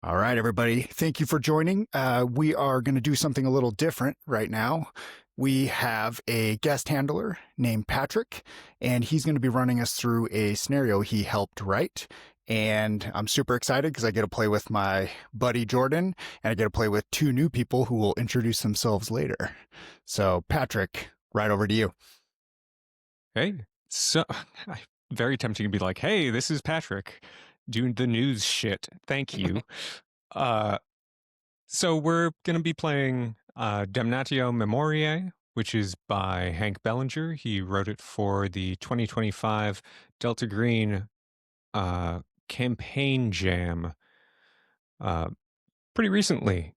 All right, everybody. Thank you for joining. We are going to do something a little different right now. We have a guest handler named Patrick, and he's going to be running us through a scenario he helped write. And I'm super excited because I get to play with my buddy Jordan, and I get to play with two new people who will introduce themselves later. So, Patrick, right over to you. Hey, so very tempting to be like, "Hey, this is Patrick doing the news shit. Thank you." uh, so we're gonna be playing Damnatio Memoriae, which is by Hank Bellinger. He wrote it for the 2025 Delta Green campaign jam uh, pretty recently.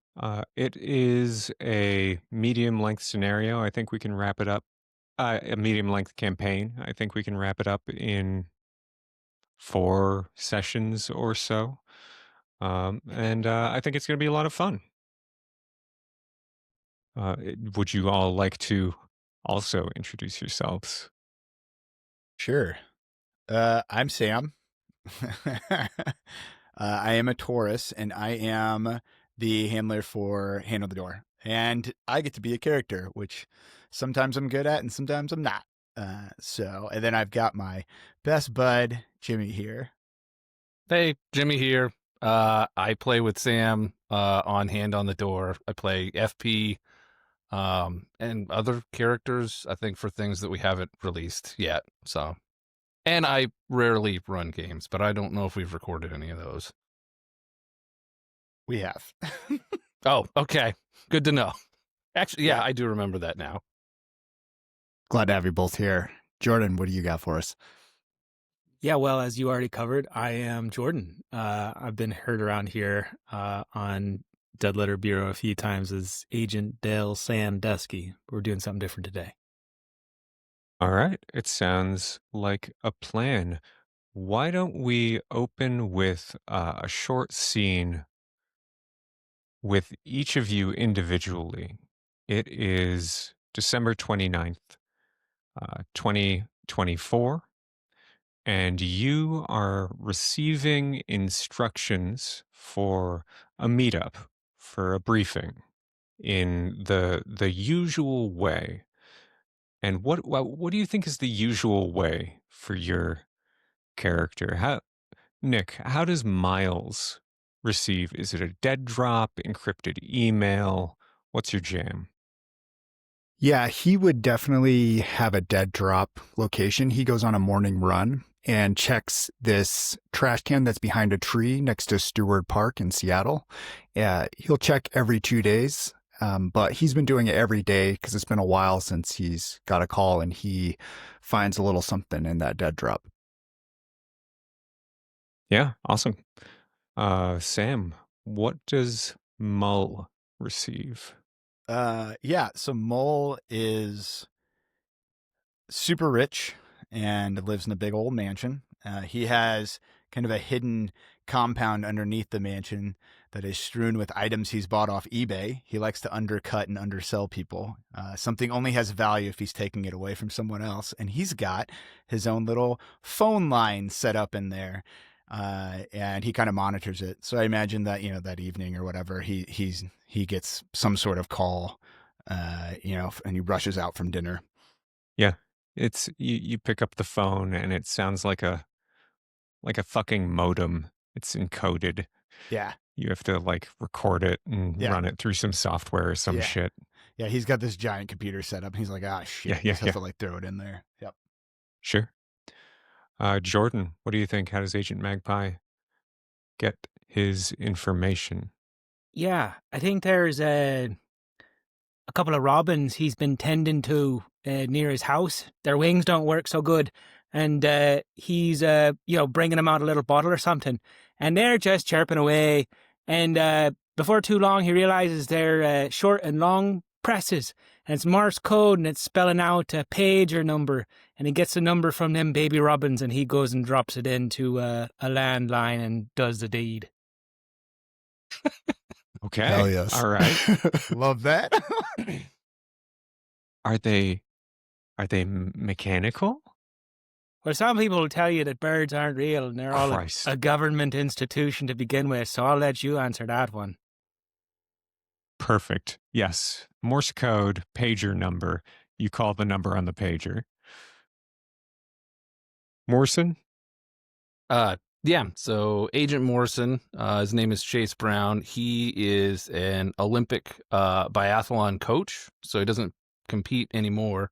It is a medium-length scenario. I think we can wrap it up. A medium-length campaign. I think we can wrap it up in 4 sessions or so. And I think it's going to be a lot of fun. Would you all like to also introduce yourselves? Sure. I'm Sam. I am a Taurus, and I am the handler for Handle the Door. And I get to be a character, which sometimes I'm good at and sometimes I'm not. And then I've got my best bud, Jimmy, here. Hey, Jimmy here. I play with Sam on Hand on the Door. I play FP and other characters, I think, for things that we haven't released yet. So, and I rarely run games, but I don't know if we've recorded any of those. We have. Oh, okay. Good to know. Actually, yeah, I do remember that now. Glad to have you both here. Jordan, what do you got for us? Yeah, well, as you already covered, I am Jordan. I've been heard around here on Dead Letter Bureau a few times as Agent Dale Sandusky. We're doing something different today. All right. It sounds like a plan. Why don't we open with a short scene with each of you individually? It is December 29th, 2024. And you are receiving instructions for a meetup, for a briefing in the usual way. And what do you think is the usual way for your character? Nick, how does Miles receive? Is it a dead drop, encrypted email? What's your jam? Yeah, he would definitely have a dead drop location. He goes on a morning run and checks this trash can that's behind a tree next to Stewart Park in Seattle. He'll check every 2 days, but he's been doing it every day because it's been a while since he's got a call, and he finds a little something in that dead drop. Yeah, awesome. Sam, what does Mull receive? So Mole is super rich and lives in a big old mansion. He has kind of a hidden compound underneath the mansion that is strewn with items he's bought off eBay. He likes to undercut and undersell people. Something only has value if he's taking it away from someone else. And he's got his own little phone line set up in there. And he kind of monitors it. So I imagine that, that evening or whatever, he gets some sort of call, and he rushes out from dinner. Yeah. It's you pick up the phone and it sounds like a fucking modem. It's encoded. Yeah. You have to like record it and run it through some software or some shit. Yeah, he's got this giant computer set up and he's like, shit. He just has to like throw it in there. Yep. Sure. Jordan, what do you think? How does Agent Magpie get his information? Yeah, I think there's a couple of robins he's been tending to near his house. Their wings don't work so good. And he's, bringing them out a little bottle or something. And they're just chirping away. And before too long, he realizes they're short and long presses. And it's Morse code, and it's spelling out a pager number. And he gets the number from them baby robins, and he goes and drops it into a landline and does the deed. Okay. Hell yes. All right. Love that. Are they mechanical? Well, some people will tell you that birds aren't real and they're all Christ. a government institution to begin with, so I'll let you answer that one. Perfect. Yes. Morse code, pager number. You call the number on the pager. Morrison? Yeah. So Agent Morrison, his name is Chase Brown. He is an Olympic biathlon coach, so he doesn't compete anymore.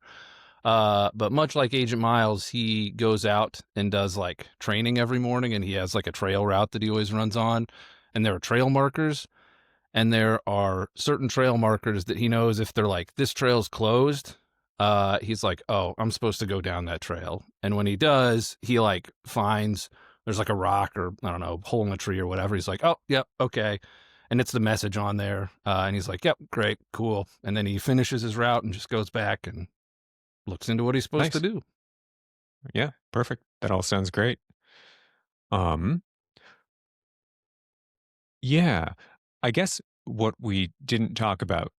But much like Agent Miles, he goes out and does like training every morning, and he has like a trail route that he always runs on, and there are trail markers. And there are certain trail markers that he knows if they're like, this trail's closed, he's like, oh, I'm supposed to go down that trail. And when he does, he like finds there's like a rock or I don't know, hole in a tree or whatever. He's like, oh, yep, okay. And it's the message on there. And he's like, yep, great, cool. And then he finishes his route and just goes back and looks into what he's supposed to do. Yeah, perfect. That all sounds great. Yeah, I guess what we didn't talk about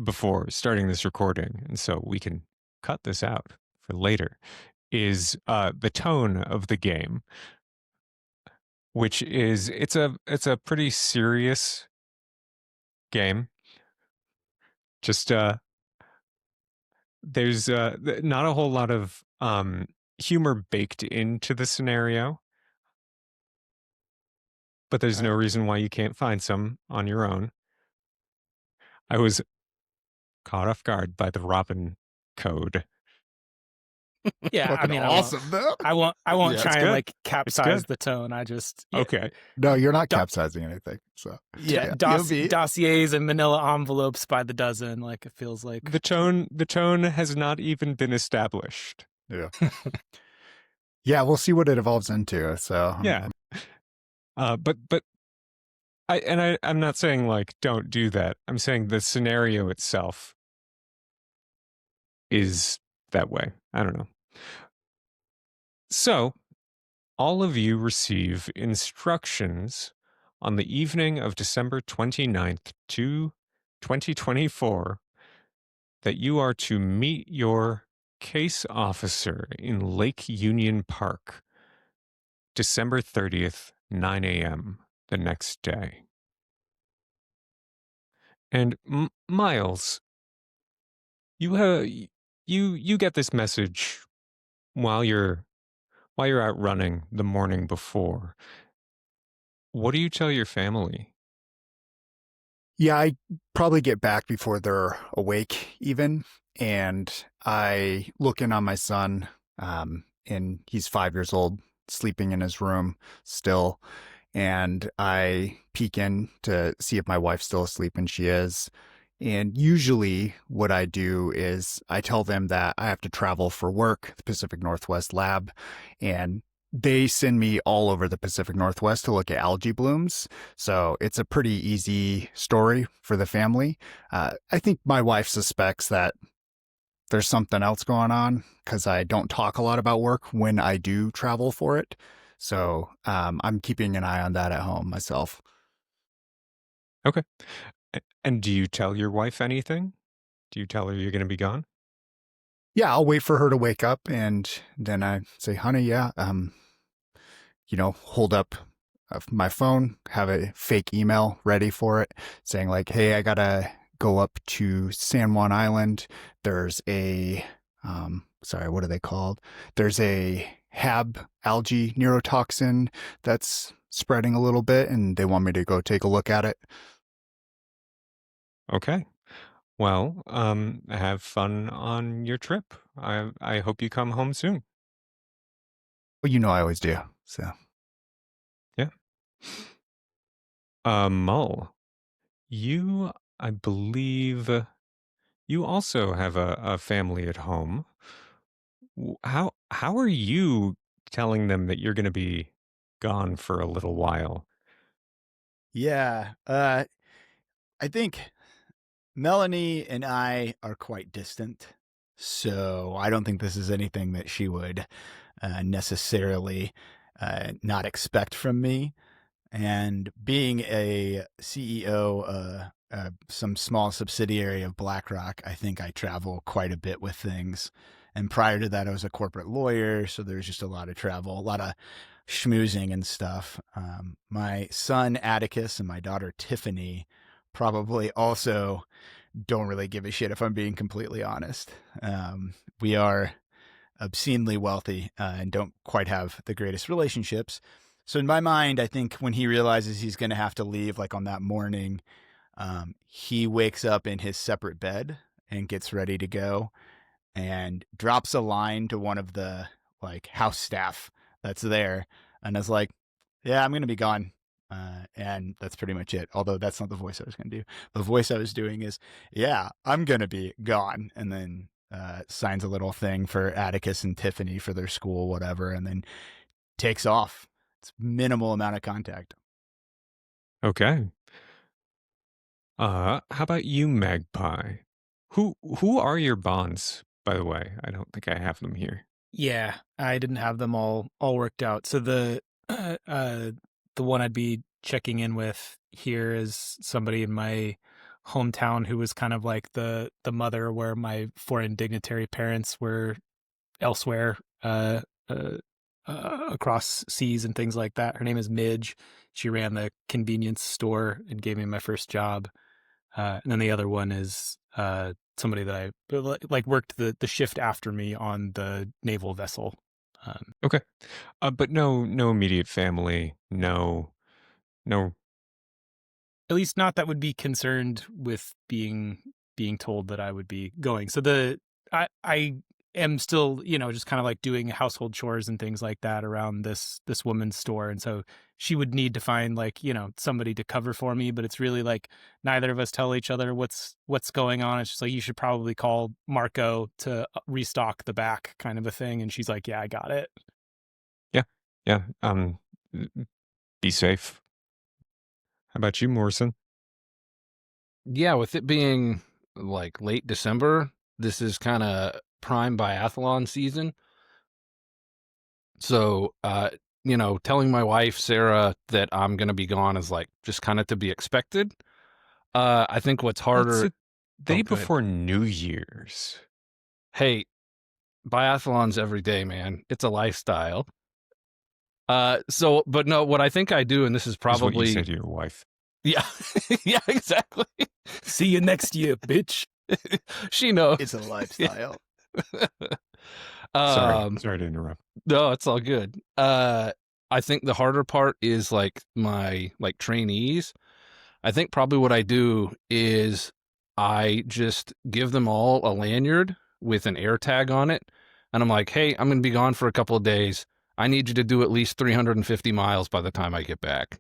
before starting this recording, and so we can cut this out for later, is the tone of the game, which is it's a pretty serious game. Just there's not a whole lot of humor baked into the scenario, but there's no reason why you can't find some on your own. I was caught off guard by the Robin code. Yeah, I mean, awesome, though. I won't Yeah, it's try and good. like capsize the tone. I just Okay. No, you're not capsizing anything. So Yeah, dossiers and manila envelopes by the dozen. Like it feels like The tone has not even been established. yeah, yeah. We'll see what it evolves into. So Yeah. But I'm not saying like don't do that. I'm saying the scenario itself is that way. I don't know. So, all of you receive instructions on the evening of December 29th, 2024, that you are to meet your case officer in Lake Union Park, December 30th, 9 a.m. the next day. And Miles, you get this message while you're out running the morning before. What do you tell your family? yeah, I probably get back before they're awake even, and I look in on my son, and he's 5 years old, sleeping in his room still, and I peek in to see if my wife's still asleep, and she is. And usually what I do is I tell them that I have to travel for work, the Pacific Northwest lab, and they send me all over the Pacific Northwest to look at algae blooms. So it's a pretty easy story for the family. I think my wife suspects that there's something else going on because I don't talk a lot about work when I do travel for it. So I'm keeping an eye on that at home myself. Okay. And do you tell your wife anything? Do you tell her you're going to be gone? Yeah, I'll wait for her to wake up, and then I say, honey, yeah, hold up my phone, have a fake email ready for it saying like, hey, I gotta go up to San Juan Island. There's a, what are they called? There's a Hab algae neurotoxin that's spreading a little bit, and they want me to go take a look at it. Okay. Well, have fun on your trip. I hope you come home soon. Well, I always do. So yeah. Mull, you, I believe, you also have a family at home. How are you telling them that you're going to be gone for a little while? Yeah, I think Melanie and I are quite distant, so I don't think this is anything that she would necessarily not expect from me. And being a CEO, some small subsidiary of BlackRock, I think I travel quite a bit with things. And prior to that, I was a corporate lawyer, so there's just a lot of travel, a lot of schmoozing and stuff. My son Atticus and my daughter Tiffany probably also don't really give a shit, if I'm being completely honest. We are obscenely wealthy and don't quite have the greatest relationships. So in my mind, I think when he realizes he's going to have to leave, like on that morning, he wakes up in his separate bed and gets ready to go and drops a line to one of the like house staff that's there and is like, yeah, I'm going to be gone. And that's pretty much it. Although that's not the voice I was going to do. The voice I was doing is, yeah, I'm going to be gone. And then signs a little thing for Atticus and Tiffany for their school, whatever, and then takes off. It's minimal amount of contact. Okay. How about you, Magpie? Who are your bonds, by the way? I don't think I have them here. Yeah, I didn't have them all worked out. So the one I'd be checking in with here is somebody in my hometown who was kind of like the mother where my foreign dignitary parents were elsewhere across seas and things like that. Her name is Midge. She ran the convenience store and gave me my first job. And then the other one is somebody that I like worked the shift after me on the naval vessel. Okay. But no immediate family, no. At least not that would be concerned with being told that I would be going. So I am still, just kind of like doing household chores and things like that around this woman's store. And so she would need to find like, somebody to cover for me, but it's really like neither of us tell each other what's going on. It's just like, you should probably call Marco to restock the back kind of a thing. And she's like, yeah, I got it. Yeah. Be safe. How about you, Morrison? Yeah, with it being like late December, this is kind of prime biathlon season. So, telling my wife, Sarah, that I'm going to be gone is like just kind of to be expected. I think what's harder. It's the day go ahead. before New Year's. Hey, biathlon's every day, man. It's a lifestyle. But no, what I think I do, and this is Is what probably you say to your wife. Yeah, yeah, exactly. See you next year, bitch. She knows. It's a lifestyle. Sorry to interrupt. No, it's all good. I think the harder part is like my trainees. I think probably what I do is I just give them all a lanyard with an air tag on it. And I'm like, hey, I'm going to be gone for a couple of days. I need you to do at least 350 miles by the time I get back.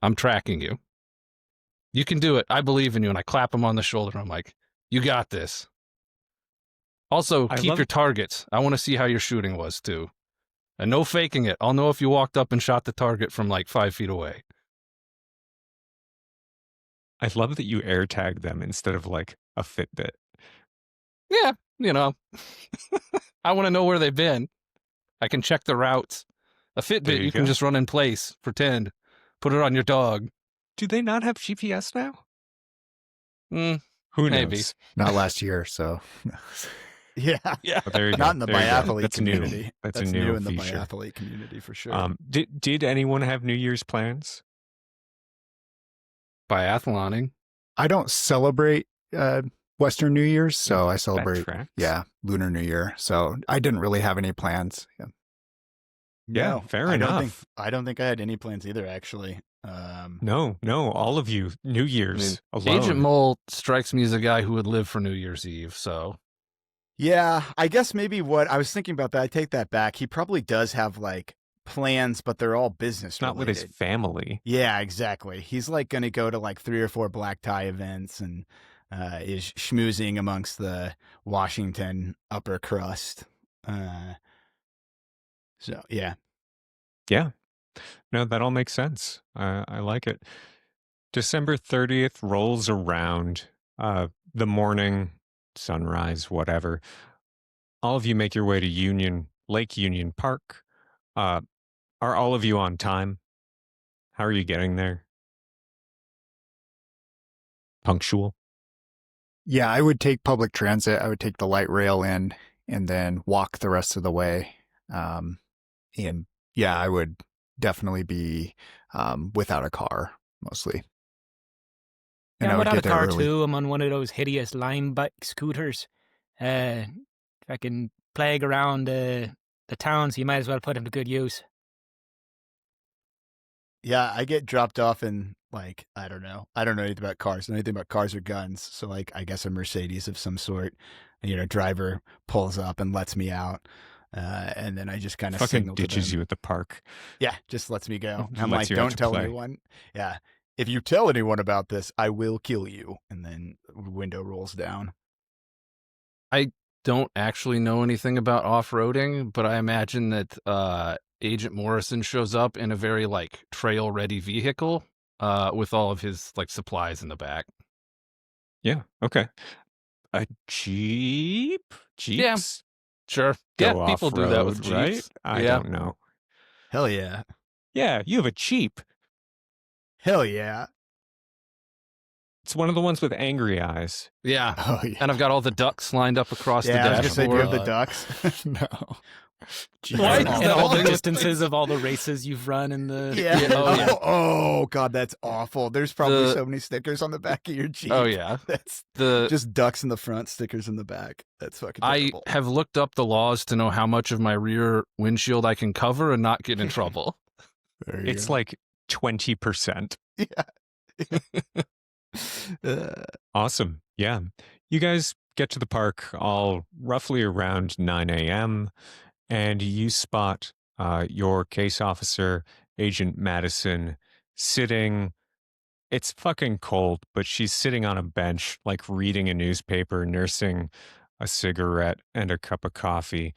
I'm tracking you. You can do it. I believe in you. And I clap them on the shoulder. I'm like, you got this. Also, keep your targets. I want to see how your shooting was, too. And no faking it. I'll know if you walked up and shot the target from like 5 feet away. I love that you air tag them instead of like a Fitbit. Yeah, I want to know where they've been. I can check the routes. A Fitbit, you can just run in place, pretend, put it on your dog. Do they not have GPS now? Who knows? Maybe. Not last year, so. Yeah. Oh, there you Not go. in the There you go. biathlete That's community. New. That's That's a new in the feature. biathlete community for sure. Did anyone have New Year's plans? Biathloning. I don't celebrate Western New Year's, so I That celebrate, tracks. Lunar New Year. So I didn't really have any plans. Yeah. Yeah, No, fair I enough. don't think I had any plans either, actually. No, all of you, New Year's alone. Agent Mole strikes me as a guy who would live for New Year's Eve, so. Yeah, I guess maybe what I was thinking about that, I take that back. He probably does have like plans, but they're all business Not related. with his family. Yeah, exactly. He's like going to go to like 3 or 4 black tie events and is schmoozing amongst the Washington upper crust. So, yeah. Yeah. No, that all makes sense. I like it. December 30th rolls around, the morning, sunrise, whatever. All of you make your way to Lake Union Park. Are all of you on time? How are you getting there? Punctual? Yeah, I would take public transit. I would take the light rail in and then walk the rest of the way. And yeah, I would definitely be without a car mostly. And Yeah, I I'm would without a get there car early. too. I'm on one of those hideous line bike scooters. If I can plague around the town, so you might as well put them to good use. Yeah, I get dropped off in like I don't know. I don't know anything about cars. I don't know anything about cars or guns. So like I guess a Mercedes of some sort. Driver pulls up and lets me out, and then I just kind of Fucking signal to ditches them. you at the park. Yeah, just lets me go. And I'm Lets like, you out don't to tell play. anyone. Yeah, if you tell anyone about this, I will kill you. And then window rolls down. I don't actually know anything about off-roading, but I imagine that Agent Morrison shows up in a very like trail-ready vehicle with all of his like supplies in the back. Yeah. Okay. A Jeep? Yeah, Jeeps sure. go Yeah, people do that with off-road, right? Jeeps. I Yeah. don't know. Hell yeah. Yeah, you have a Jeep. Hell yeah. It's one of the ones with angry eyes. Yeah. Oh yeah. And I've got all the ducks lined up across Yeah, I the was gonna say, do you have dashboard. the ducks? No. Why? And Is all that all the the- distances of all the races you've run in the. Yeah. Oh, yeah. Oh, God, that's awful. There's probably The- so many stickers on the back of your Jeep. Oh yeah. That's The just ducks in the front, stickers in the back. That's fucking I terrible. have looked up the laws to know how much of my rear windshield I can cover and not get in trouble. There you It's go. like 20%. Uh, Awesome. Yeah. You guys get to the park all roughly around 9 a.m. and you spot your case officer, Agent Madison, sitting. It's fucking cold, but she's sitting on a bench, like reading a newspaper, nursing a cigarette and a cup of coffee.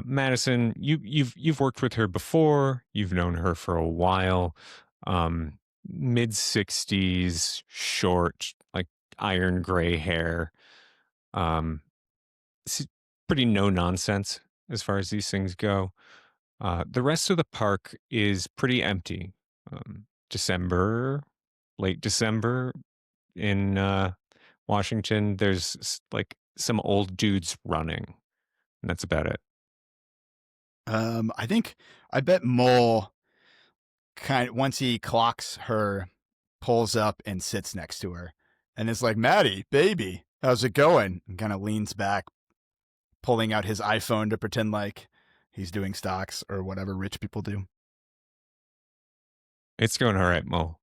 Madison, you've worked with her before. You've known her for a while. Mid-60s, short, like iron gray hair. It's pretty no nonsense as far as these things go. The rest of the park is pretty empty. Late December in Washington, there's like some old dudes running, and that's about it. I bet Mole once he clocks her, pulls up and sits next to her and is like, Maddie, baby, how's it going? And kind of leans back, pulling out his iPhone to pretend like he's doing stocks or whatever rich people do. It's going all right, Mo.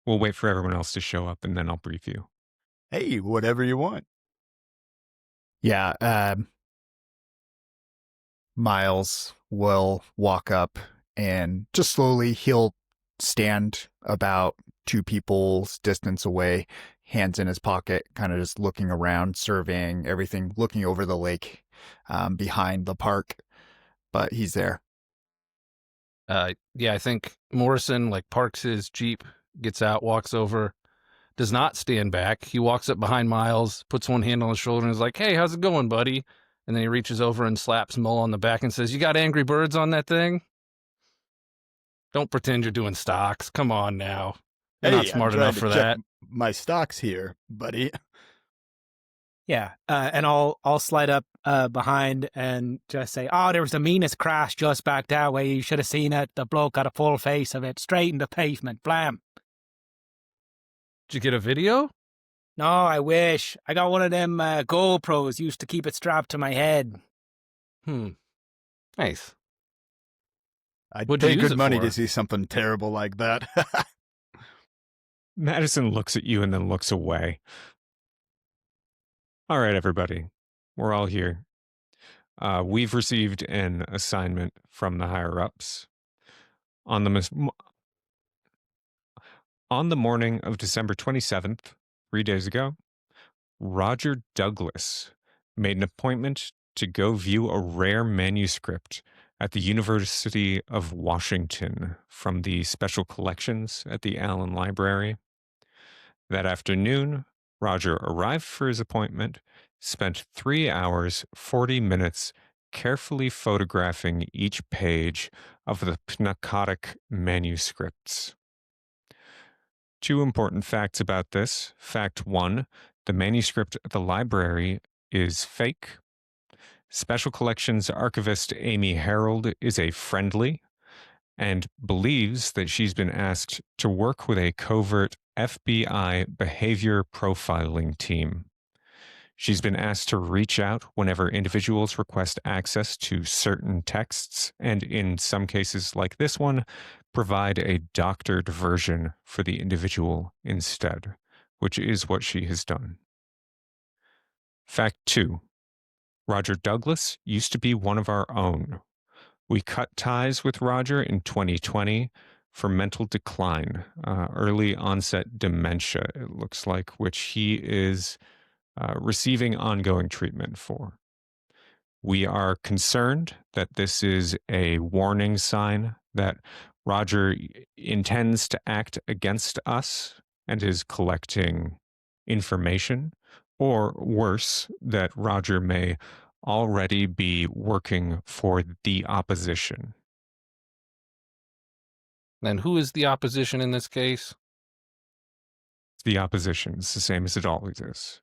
We'll wait for everyone else to show up, and then I'll brief you. Hey, whatever you want. Yeah, Miles will walk up and just slowly he'll stand about 2 people's distance away, hands in his pocket, kind of just looking around, surveying everything, looking over the lake behind the park. But he's there. Yeah, I think Morrison like parks his Jeep, gets out, walks over, does not stand back. He walks up behind Miles, puts one hand on his shoulder and is like, hey, how's it going, buddy? And then he reaches over and slaps Mull on the back and says, you got Angry Birds on that thing? Don't pretend you're doing stocks. Come on now. You're not I'm smart trying enough to for check that. My stocks here, buddy. Yeah, and I'll slide up behind and just say, "Oh, there was the meanest crash just back that way. You should have seen it. The bloke got a full face of it, straight in the pavement. Blam." Did you get a video? No, I wish. I got one of them GoPros. Used to keep it strapped to my head. Nice. I'd What'd you pay use good it money for? to see something terrible like that. Madison looks at you and then looks away. All right, everybody. We're all here. We've received an assignment from the higher-ups. On the morning of December 27th, 3 days ago, Roger Douglas made an appointment to go view a rare manuscript at the University of Washington from the special collections at the Allen Library. That afternoon, Roger arrived for his appointment, spent 3 hours, 40 minutes carefully photographing each page of the Pnakotic manuscripts. 2 important facts about this. Fact 1, the manuscript at the library is fake. Special Collections archivist Amy Harold is a friendly and believes that she's been asked to work with a covert FBI behavior profiling team. She's been asked to reach out whenever individuals request access to certain texts, and in some cases like this one, provide a doctored version for the individual instead, which is what she has done. Fact 2. Roger Douglas used to be one of our own. We cut ties with Roger in 2020 for mental decline, early onset dementia, it looks like, which he is receiving ongoing treatment for. We are concerned that this is a warning sign that Roger intends to act against us and is collecting information, or worse, that Roger may already be working for the opposition. And who is the opposition in this case? The opposition is the same as it always is.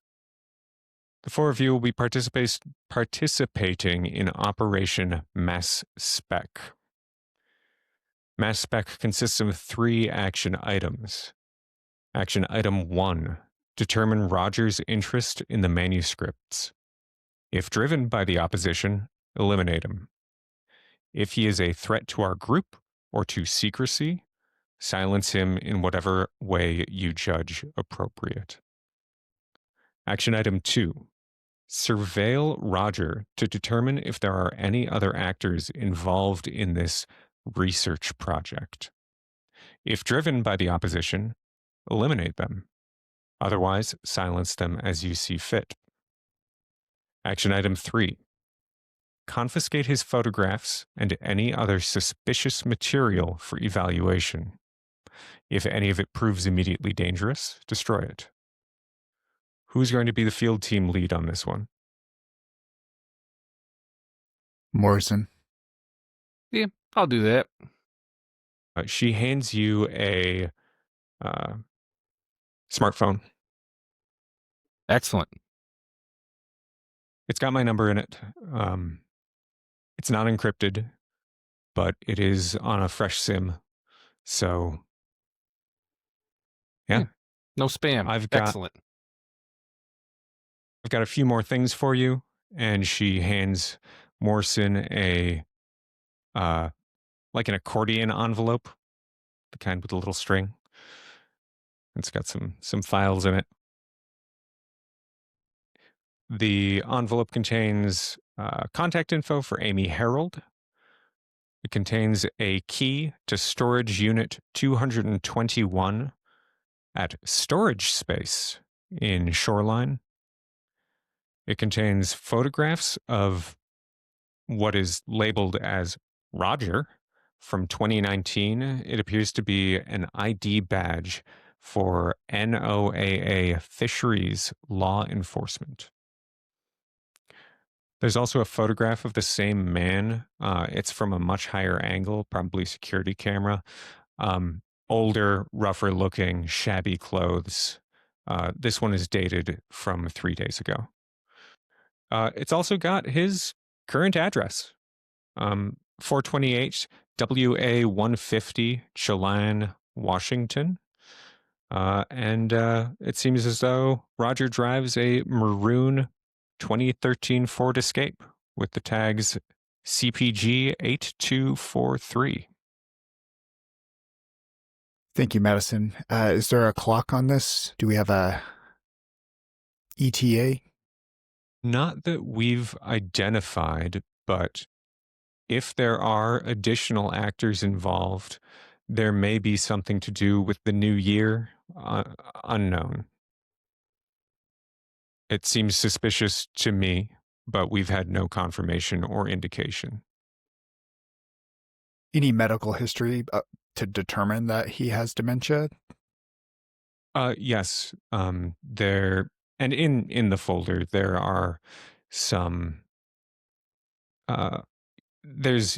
The 4 of you will be participating in Operation Mass Spec. Mass Spec consists of 3 action items. Action item 1, determine Roger's interest in the manuscripts. If driven by the opposition, eliminate him. If he is a threat to our group or to secrecy, silence him in whatever way you judge appropriate. Action item 2, surveil Roger to determine if there are any other actors involved in this research project. If driven by the opposition, eliminate them. Otherwise, silence them as you see fit. Action item 3, confiscate his photographs and any other suspicious material for evaluation. If any of it proves immediately dangerous, destroy it. Who's going to be the field team lead on this one? Morrison. Yeah, I'll do that. She hands you a smartphone. Excellent. It's got my number in it. It's not encrypted, but it is on a fresh SIM. So, yeah. No spam. Excellent. I've got a few more things for you. And she hands Morrison a, like an accordion envelope, the kind with a little string. It's got some files in it. The envelope contains contact info for Amy Harold. It contains a key to storage unit 221 at storage space in Shoreline. It contains photographs of what is labeled as Roger from 2019. It appears to be an ID badge for NOAA Fisheries Law Enforcement. There's also a photograph of the same man. It's from a much higher angle, probably security camera. Older, rougher looking, shabby clothes. This one is dated from 3 days ago. It's also got his current address. 428 WA 150 Chelan, Washington. And it seems as though Roger drives a maroon 2013 Ford Escape with the tags CPG 8243. Thank you, Madison. Is there a clock on this? Do we have a ETA? Not that we've identified, but if there are additional actors involved, there may be something to do with the new year, unknown. It seems suspicious to me, but we've had no confirmation or indication. Any medical history to determine that he has dementia? Yes. There, and in the folder there are some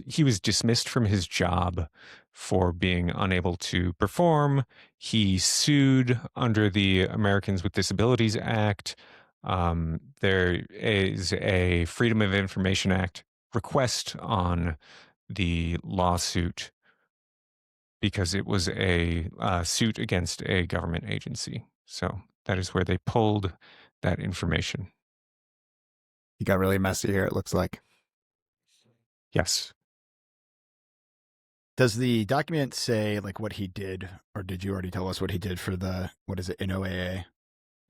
he was dismissed from his job for being unable to perform. He sued under the Americans with Disabilities Act. There is a Freedom of Information Act request on the lawsuit because it was a suit against a government agency. So that is where they pulled that information. He got really messy here, it looks like. Yes. Does the document say like what he did, or did you already tell us what he did for the, what is it, NOAA?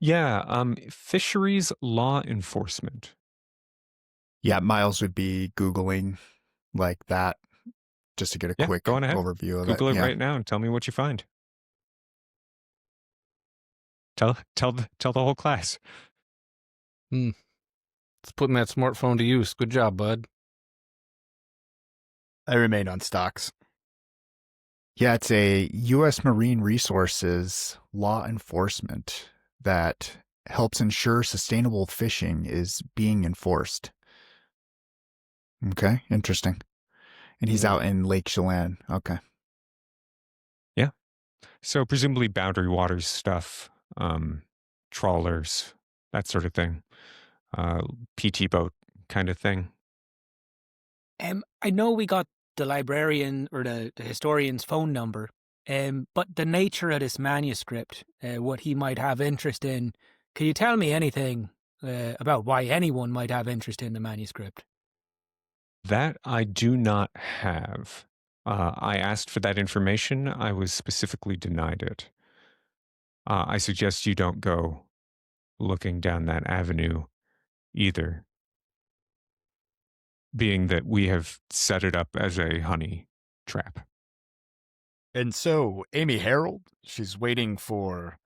Yeah, fisheries law enforcement. Yeah, Miles would be Googling like that just to get a quick go on ahead. overview of Google it yeah. right now and tell me what you find. Tell the whole class. It's putting that smartphone to use. Good job, bud. I remain on stocks. Yeah, it's a U.S. Marine Resources law enforcement that helps ensure sustainable fishing is being enforced. Okay, interesting. And he's out in Lake Chelan. Okay. Yeah. So presumably boundary waters stuff, trawlers, that sort of thing. PT boat kind of thing. I know we got the librarian or the historian's phone number, but the nature of this manuscript, what he might have interest in, can you tell me anything about why anyone might have interest in the manuscript? That I do not have. I asked for that information. I was specifically denied it. I suggest you don't go looking down that avenue either, being that we have set it up as a honey trap. And so Amy Harold, she's waiting for,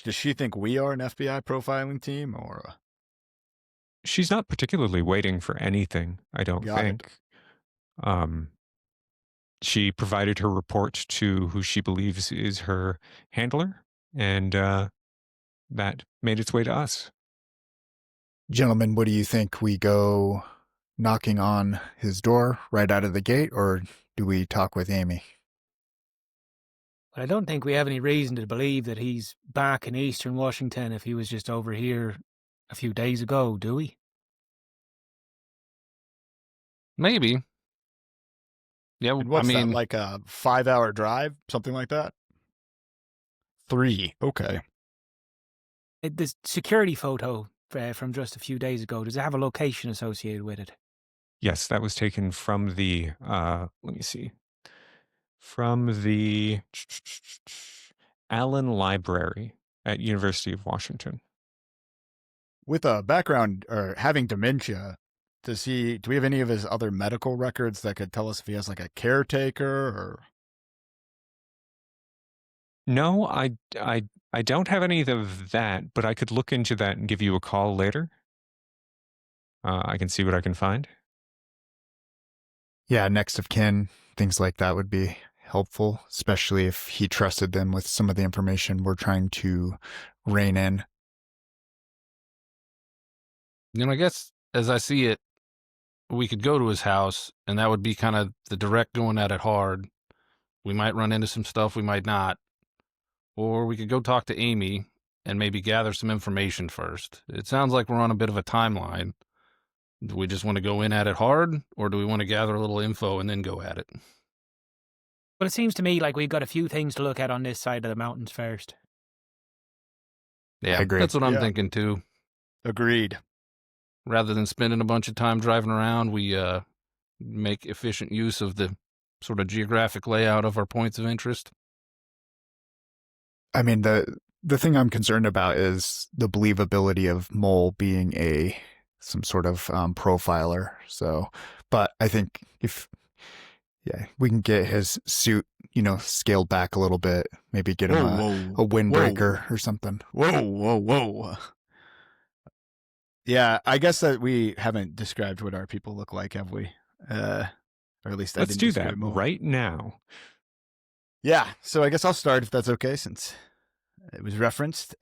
does she think we are an FBI profiling team, or? She's not particularly waiting for anything, I don't Got it. think. She provided her report to who she believes is her handler, and that made its way to us. Gentlemen, what do you think? We go knocking on his door right out of the gate, or do we talk with Amy? But I don't think we have any reason to believe that he's back in Eastern Washington if he was just over here a few days ago, do we? Maybe. Yeah, And what's I mean, that, like a 5-hour drive, something like that? 3, okay. This security photo from just a few days ago, does it have a location associated with it? Yes, that was taken from the, let me see, from the Allen Library at University of Washington. With a background or having dementia, do we have any of his other medical records that could tell us if he has like a caretaker or? No, I don't have any of that, but I could look into that and give you a call later. I can see what I can find. Yeah, next of kin, things like that would be helpful, especially if he trusted them with some of the information we're trying to rein in. I guess as I see it, we could go to his house, and that would be kind of the direct going at it hard. We might run into some stuff, we might not. Or we could go talk to Amy and maybe gather some information first. It sounds like we're on a bit of a timeline. Do we just want to go in at it hard, or do we want to gather a little info and then go at it? But it seems to me like we've got a few things to look at on this side of the mountains first. Yeah, I agree. that's what I'm Yeah. thinking too. Agreed. Rather than spending a bunch of time driving around, we make efficient use of the sort of geographic layout of our points of interest. I mean, the thing I'm concerned about is the believability of Mole being some sort of profiler. So, but I think if we can get his suit, scaled back a little bit, maybe get him a windbreaker or something. Whoa. Yeah, I guess that we haven't described what our people look like, have we? Or at least Let's I didn't do describe that Mole. right now. Yeah, so I guess I'll start if that's okay, since it was referenced.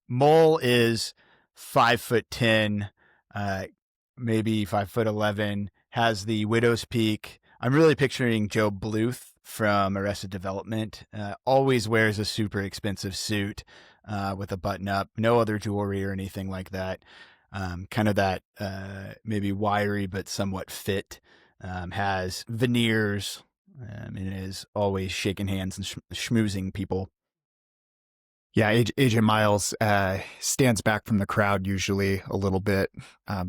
Mole is 5'10", maybe 5'11", has the widow's peak. I'm really picturing Joe Bluth from Arrested Development. Always wears a super expensive suit with a button up, no other jewelry or anything like that. Kind of that maybe wiry but somewhat fit. Has veneers and is always shaking hands and schmoozing people. Yeah, Agent Miles stands back from the crowd usually a little bit,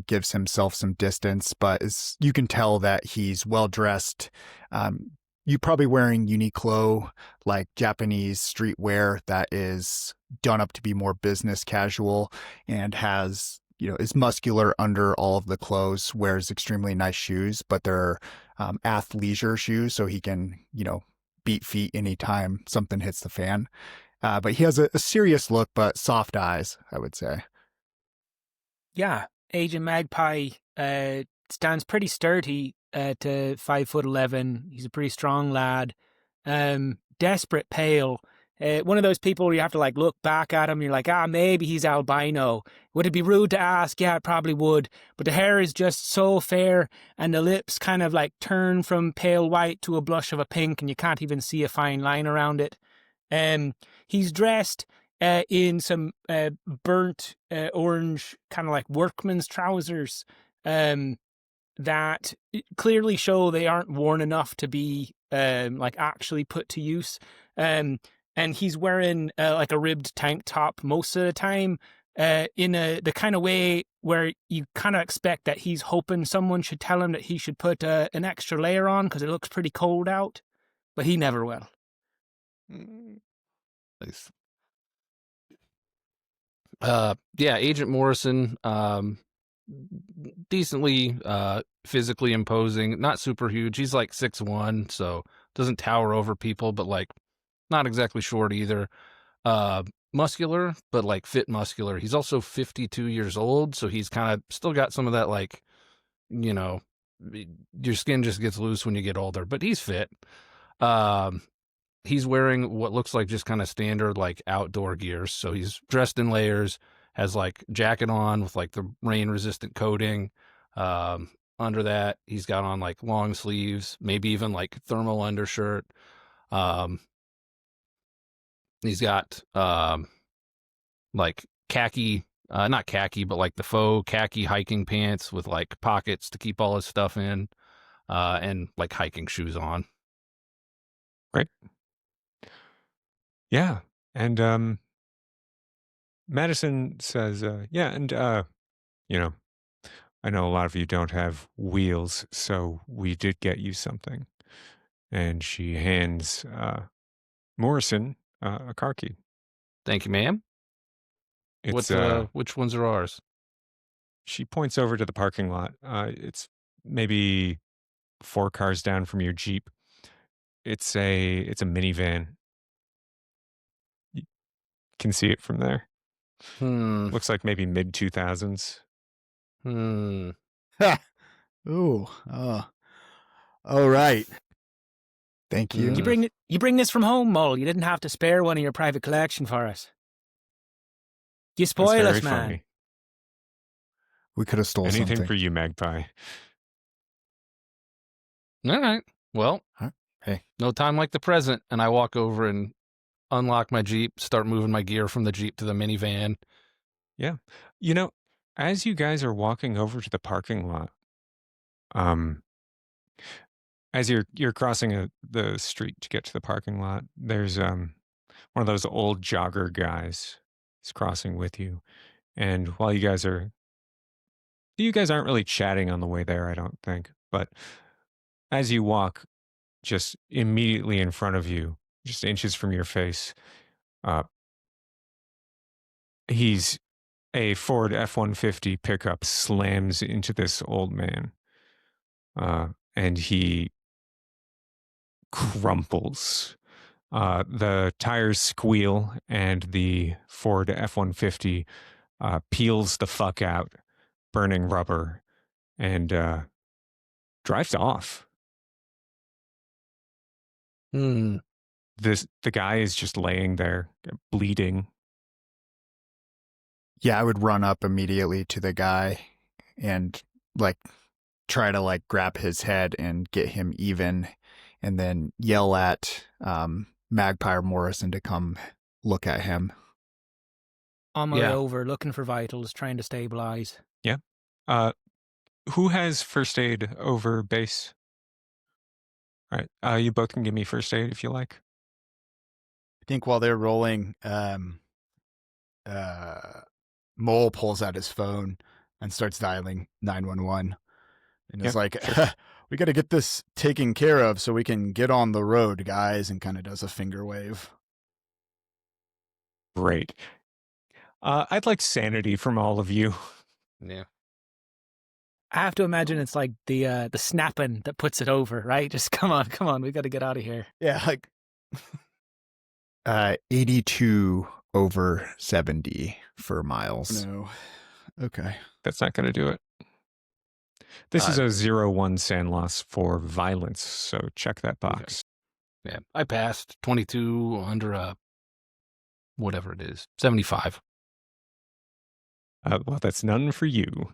gives himself some distance, but you can tell that he's well dressed. You probably wearing Uniqlo, like Japanese streetwear that is done up to be more business casual, and has, is muscular under all of the clothes, wears extremely nice shoes, but they're athleisure shoes, so he can, beat feet anytime something hits the fan. But he has a serious look, but soft eyes, I would say. Yeah, Agent Magpie stands pretty sturdy at 5'11". He's a pretty strong lad. Desperate pale. One of those people where you have to look back at him. You're like, maybe he's albino. Would it be rude to ask? Yeah, it probably would. But the hair is just so fair, and the lips kind of turn from pale white to a blush of a pink, and you can't even see a fine line around it. He's dressed in some burnt orange, kind of like workman's trousers that clearly show they aren't worn enough to be actually put to use. And he's wearing a ribbed tank top most of the time in the kind of way where you kind of expect that he's hoping someone should tell him that he should put an extra layer on because it looks pretty cold out, but he never will. Nice. Yeah, Agent Morrison, decently physically imposing, not super huge. He's 6'1", so doesn't tower over people, but not exactly short either. Muscular, but fit muscular. He's also 52 years old, so he's kind of still got some of that your skin just gets loose when you get older, but he's fit. He's wearing what looks like just kind of standard outdoor gear. So he's dressed in layers, has jacket on with the rain resistant coating. Under that, he's got on long sleeves, maybe even thermal undershirt. He's got khaki, not khaki, but the faux khaki hiking pants with pockets to keep all his stuff in, and hiking shoes on. Right. Yeah. And Madison says, yeah, and I know a lot of you don't have wheels, so we did get you something. And she hands Morrison a car key. Thank you, ma'am. It's Which ones are ours? She points over to the parking lot. It's maybe 4 cars down from your Jeep. It's a minivan. You can see it from there. Looks like maybe mid 2000s. Ooh. All right. Thank you. You bring this from home, Mull. You didn't have to spare one of your private collection for us. You spoil us, man. Funny. We could have stole Anything something. for you, Magpie. All right. Well, hey, no time like the present. And I walk over and unlock my Jeep, start moving my gear from the Jeep to the minivan. Yeah. As you guys are walking over to the parking lot, as you're crossing the street to get to the parking lot, there's one of those old jogger guys is crossing with you. And while you guys aren't really chatting on the way there, I don't think. But as you walk, just immediately in front of you, just inches from your face, he's a Ford F-150 pickup slams into this old man. And he crumples. The tires squeal and the Ford F-150 peels the fuck out, burning rubber, and drives off. The guy is just laying there, bleeding. Yeah, I would run up immediately to the guy and try to like grab his head and get him even, and then yell at Magpie or Morrison to come look at him. On my way Yeah. over, looking for vitals, trying to stabilize. Yeah. Who has first aid over base? All right. You both can give me first aid if you like. I think while they're rolling, Mole pulls out his phone and starts dialing 911 and is Yeah, like, sure. we got to get this taken care of so we can get on the road, guys, and kind of does a finger wave. Great. I'd like sanity from all of you. Yeah. I have to imagine it's like the snapping that puts it over, right? Just come on, we got to get out of here. Yeah, like 82 over 70 for Miles. no. Okay. That's not going to do it. This is a 0-1 sand loss for violence, so check that box. Yeah. I passed 22 under whatever it is, 75. Well, that's none for you.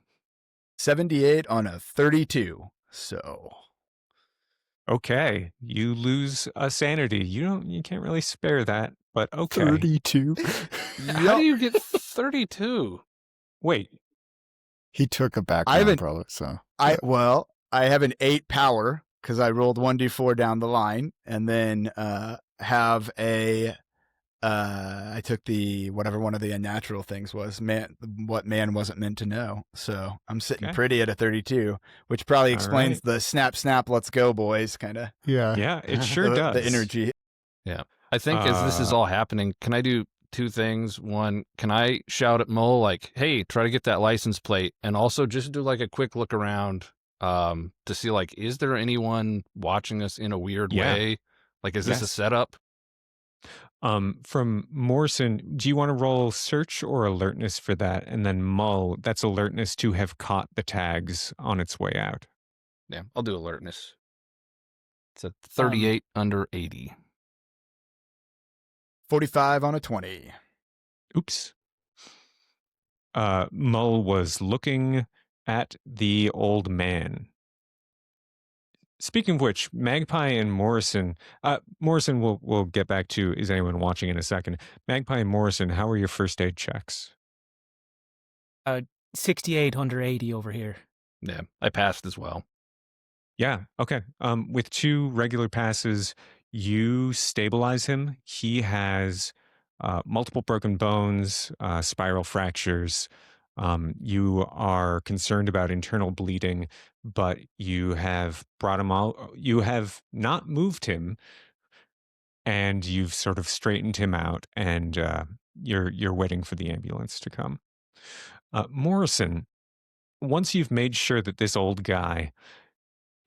78 on a 32. So Okay, you lose a sanity. You can't really spare that, but okay. 32. How do you get 32? Wait, He took a I background haven't- probably, so. I have an 8 power because I rolled 1d4 down the line, and then have a I took the whatever one of the unnatural things was, what man wasn't meant to know. So I'm sitting Okay. pretty at a 32, which probably All explains right. the snap, let's go, boys, kind of. Yeah. yeah, it sure does. The energy. I think as this is all happening, can I do 2 things? One, can I shout at Mole like, hey, try to get that license plate? And also just do like a quick look around to see like, is there anyone watching us in a weird Yeah. way? Like, is this a Yes. setup? From Morrison, do you want to roll search or alertness for that? And then Mull, that's alertness to have caught the tags on its way out. Yeah, I'll do alertness. It's a 38 under 80. 45 on a 20. Oops. Mull was looking at the old man. Speaking of which, Magpie and Morrison, Morrison we'll get back to, is anyone watching in a second. Magpie and Morrison, how are your first aid checks? 68 under 80 over here. Yeah, I passed as well. Yeah, okay. With 2 regular passes, you stabilize him. He has multiple broken bones, spiral fractures. You are concerned about internal bleeding, but you have brought him out. You have not moved him, and you've sort of straightened him out, and you're waiting for the ambulance to come. Morrison, once you've made sure that this old guy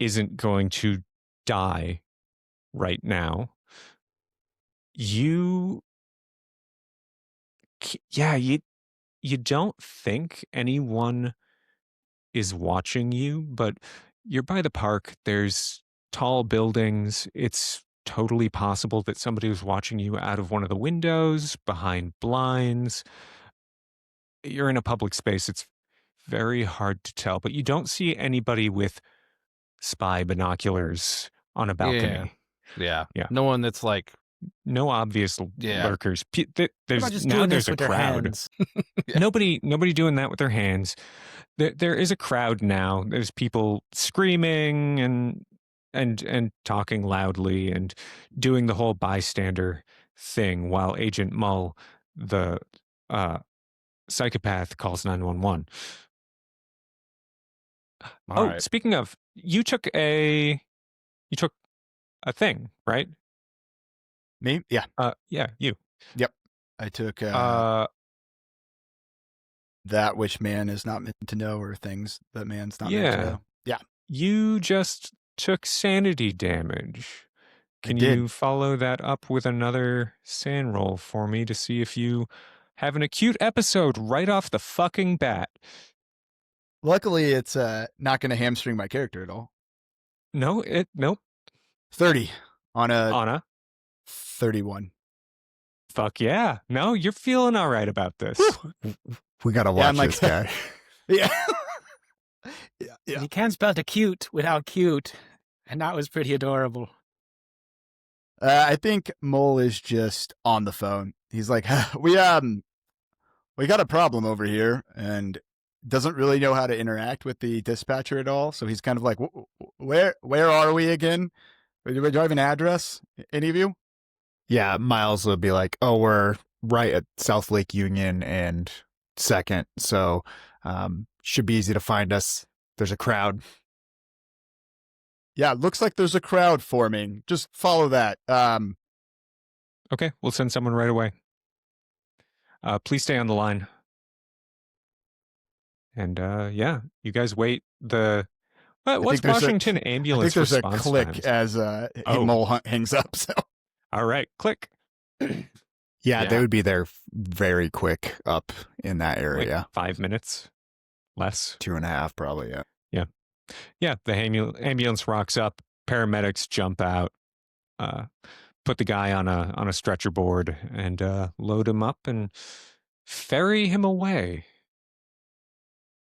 isn't going to die right now, you don't think anyone is watching you, but you're by the park. There's tall buildings. It's totally possible that somebody was watching you out of one of the windows, behind blinds. You're in a public space. It's very hard to tell, but you don't see anybody with spy binoculars on a balcony. Yeah. Yeah. No one that's like, No obvious Yeah. lurkers. They're There's not just now doing there's this a with their crowd. hands. Yeah. Nobody doing that with their hands. There is a crowd now. There's people screaming and talking loudly and doing the whole bystander thing while Agent Mull, the psychopath, calls 911. all right. Speaking of, you took a thing, right? Me? Yeah. Yeah, you. I took Uh, that which man is not meant to know, or things that man's not meant Yeah. to know. Yeah. you just took sanity damage. I Can did. you follow that up with another sand roll for me to see if you have an acute episode right off the fucking bat? Luckily, it's not going to hamstring my character at all. Nope. 30 on a Anna, 31. fuck yeah. No, you're feeling all right about this. We got to watch I'm like- this guy. Yeah. Yeah. You can't spell acute without cute, and that was pretty adorable. I think Mole is just on the phone. He's like, we got a problem over here, and doesn't really know how to interact with the dispatcher at all. So he's kind of like, where are we again? Do I have an address? Any of you? Yeah, Miles would be like, "Oh, we're right at South Lake Union and Second, so should be easy to find us. There's a crowd." Yeah, looks like there's a crowd forming. Just follow that. Okay, we'll send someone right away. Please stay on the line. And yeah, you guys wait. What's think there's Washington I think ambulance there's a response click times? as Oh. Mole hangs up. So All right, click. Yeah, they Yeah. would be there very quick up in that Like area. 5 minutes, less. 2.5 probably, yeah. Yeah, the ambulance rocks up. Paramedics jump out, put the guy on a stretcher board, and load him up and ferry him away.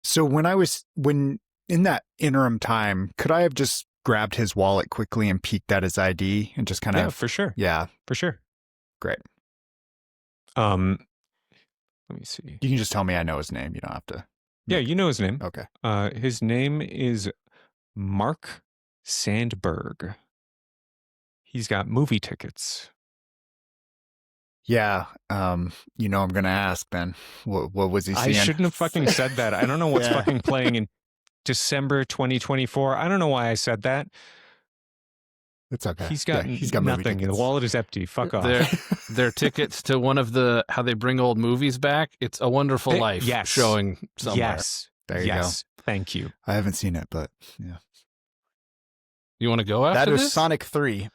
So when in that interim time, could I have just grabbed his wallet quickly and peeked at his ID and just kind Yeah, of for sure. Yeah, For sure. great. Let me see. You can just tell me I know his name. You don't have to. Yeah, you know his name. Okay. His name is Mark Sandberg. He's got movie tickets. Yeah, I'm going to ask then. What was he I seeing? shouldn't have fucking said that. I don't know what's Yeah. fucking playing in December 2024. I don't know why I said that. It's okay. He's got, he's got movie nothing. The tickets. wallet is empty. Fuck off. They're tickets to one of the how they bring old movies back. It's a Wonderful Life. Yes. Showing somewhere. Yes. There you yes. Thank you. I haven't seen it, but yeah. You want to go after that is this? Sonic 3.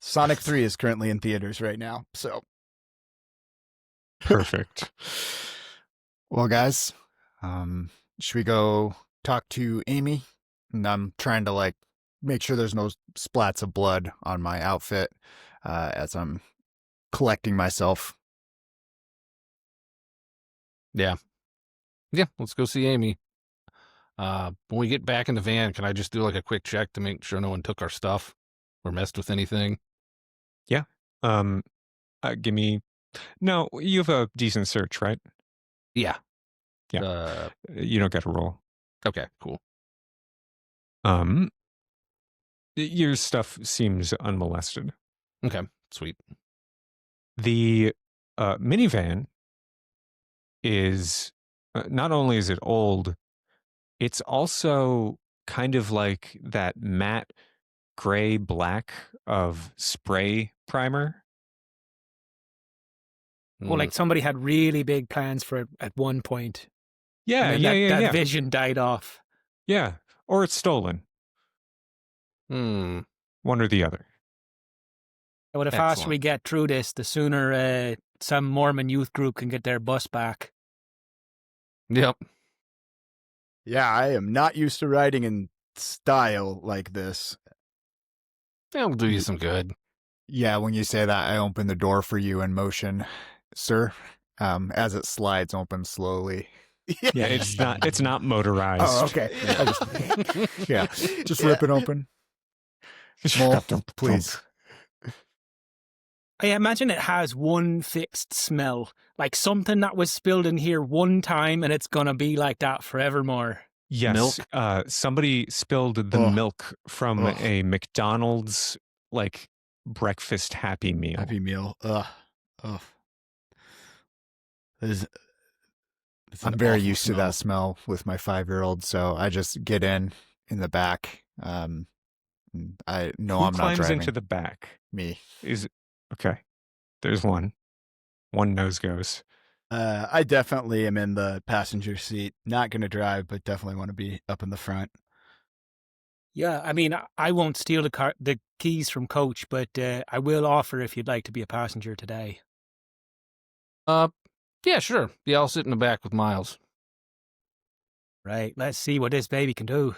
Sonic 3 is currently in theaters right now. So Perfect. Well, guys, should we go talk to Amy? And I'm trying to make sure there's no splats of blood on my outfit as I'm collecting myself. Yeah, let's go see Amy. When we get back in the van, can I just do a quick check to make sure no one took our stuff or messed with anything? Give me. No, you have a decent search, right? Yeah. Yeah. You don't get a roll. Okay, cool. Your stuff seems unmolested. Okay, sweet. The minivan is not only is it old, it's also kind of like that matte gray black of spray primer. Well, like somebody had really big plans for it at one point. Yeah, and then that yeah. vision died off. Yeah, or it's stolen. Mm. One or the other. Well, the faster Excellent. we get through this, the sooner some Mormon youth group can get their bus back. Yep. yeah, I am not used to riding in style like this. That'll do you some good. Yeah, when you say that, I open the door for you in motion, sir, as it slides open slowly. Yeah, it's not motorized. Oh, okay. Just rip it open. Mole, please. I imagine it has one fixed smell, like something that was spilled in here one time and it's going to be like that forevermore. Yes. Somebody spilled the Ugh. milk from Ugh. a McDonald's breakfast Happy Meal. Happy Meal. Ugh. I'm very used to that smell with my 5-year-old, so I just get in the back. I know Who I'm not climbs driving. into the back? Me. Is okay. There's one. One nose goes. I definitely am in the passenger seat. Not going to drive, but definitely want to be up in the front. Yeah, I mean, I won't steal the keys from Coach, but I will offer if you'd like to be a passenger today. Yeah, sure. Yeah, I'll sit in the back with Miles. Right, let's see what this baby can do.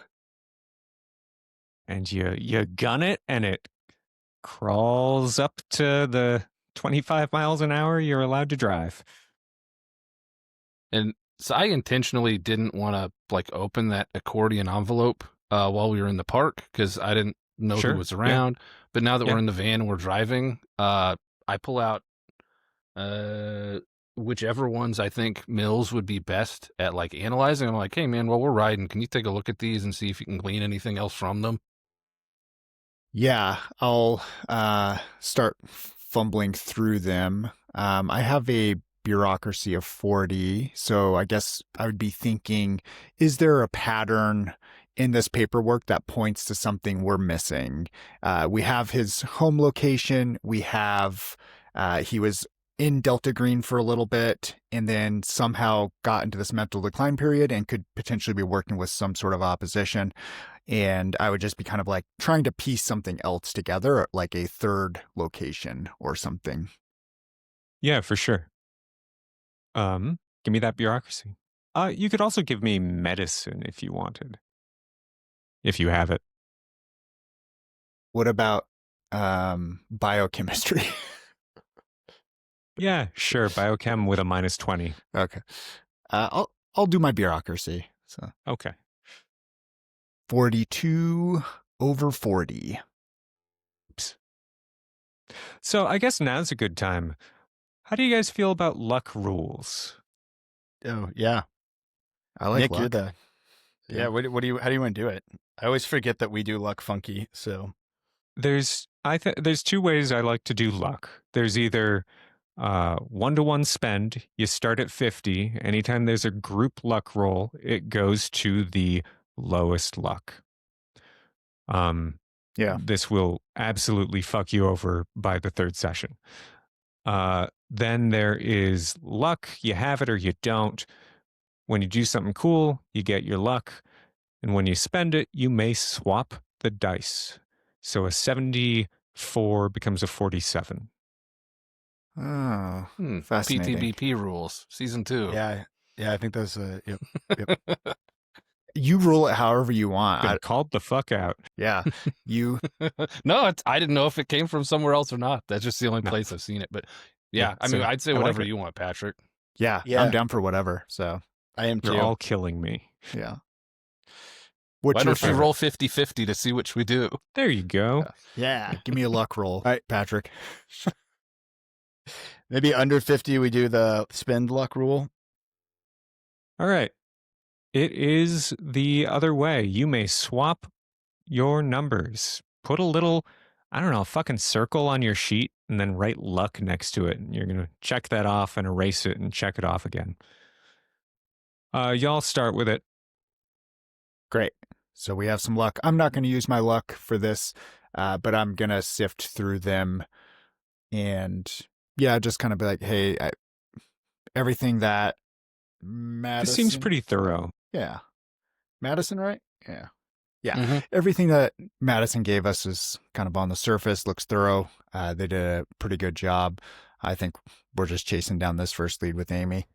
And you gun it, and it crawls up to the 25 miles an hour you're allowed to drive. And So I intentionally didn't want to like open that accordion envelope while we were in the park because I didn't know Sure, who was yeah. around. But now that Yeah. we're in the van and we're driving, I pull out whichever ones I think Mills would be best at like analyzing. I'm like, hey man, while we're riding, can you take a look at these and see if you can glean anything else from them? Yeah, I'll start fumbling through them. I have a bureaucracy of 40, so I guess I would be thinking, is there a pattern in this paperwork that points to something we're missing? We have his home location. We have he was in Delta Green for a little bit and then somehow got into this mental decline period and could potentially be working with some sort of opposition. And I would just be kind of like trying to piece something else together, like a third location or something. Yeah, for sure. Give me that bureaucracy. You could also give me medicine if you wanted. If you have it. What about biochemistry? Yeah, sure. Biochem with a -20. Okay. I'll do my bureaucracy. So Okay. 42 over 40. Oops. So I guess now's a good time. How do you guys feel about luck rules? Oh yeah, I like Nick, luck. you're the. Yeah. What do you? How do you want to do it? I always forget that we do luck funky. So There's two ways I like to do luck. There's either 1-to-1 spend. You start at 50. Anytime there's a group luck roll, it goes to the lowest luck. Yeah. This will absolutely fuck you over by the third session. Then there is luck. You have it or you don't. When you do something cool, you get your luck. And when you spend it, you may swap the dice. So a 74 becomes a 47. Oh, fascinating. PTBP rules, season 2. yeah, I think those. Yep. You rule it however you want. Been called the fuck out. Yeah. You. No, I didn't know if it came from somewhere else or not. That's just the only No. place I've seen it. But yeah, Yeah, I mean, so I'd say I like whatever it. you want, Patrick. Yeah. Yeah. I'm down for whatever. So I am too. You're all killing me. yeah. Why What's don't your you favorite? roll 50-50 to see which we do? There you go. Yeah. Give me a luck roll. All right. Patrick. Maybe under 50, we do the spend luck rule. All right. It is the other way. You may swap your numbers. Put a little, I don't know, fucking circle on your sheet and then write luck next to it. And you're going to check that off and erase it and check it off again. Y'all start with it. Great. So we have some luck. I'm not going to use my luck for this, but I'm going to sift through them and, yeah, just kind of be like, hey, everything that Madison. This seems pretty thorough. Yeah. Madison, right? Yeah. Yeah. Mhm. Everything that Madison gave us is kind of on the surface, looks thorough. They did a pretty good job. I think we're just chasing down this first lead with Amy.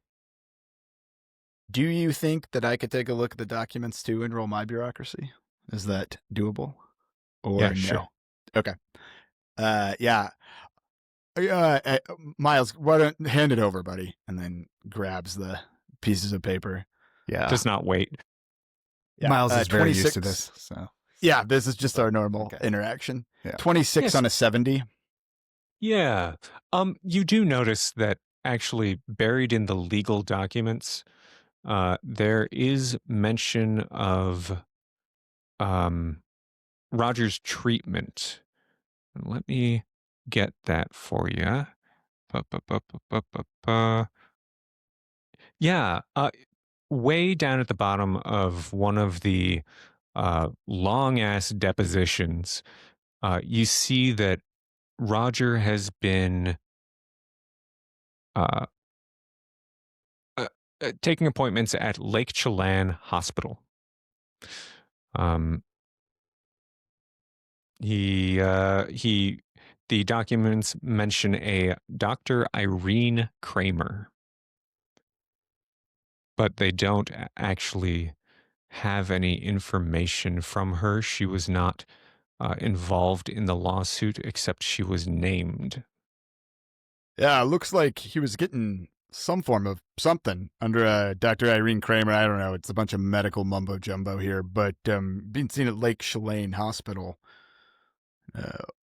Do you think that I could take a look at the documents too and roll my bureaucracy? Is that doable? Or Yeah, no? sure. Okay. Yeah. Miles, why don't hand it over, buddy? And then grabs the pieces of paper. Yeah. Does not wait. Yeah. Miles is very used to 26 this. So Yeah, this is just our normal Okay. interaction. Yeah. 26 Yes. on a 70. Yeah. You do notice that actually buried in the legal documents, there is mention of Roger's treatment. Let me get that for you. Yeah. Way down at the bottom of one of the long ass depositions, you see that Roger has been taking appointments at Lake Chelan Hospital. The documents mention a Dr. Irene Kramer, but they don't actually have any information from her. She was not involved in the lawsuit, except she was named. Yeah, looks like he was getting some form of something under Dr. Irene Kramer. I don't know. It's a bunch of medical mumbo jumbo here, but being seen at Lake Chelan Hospital.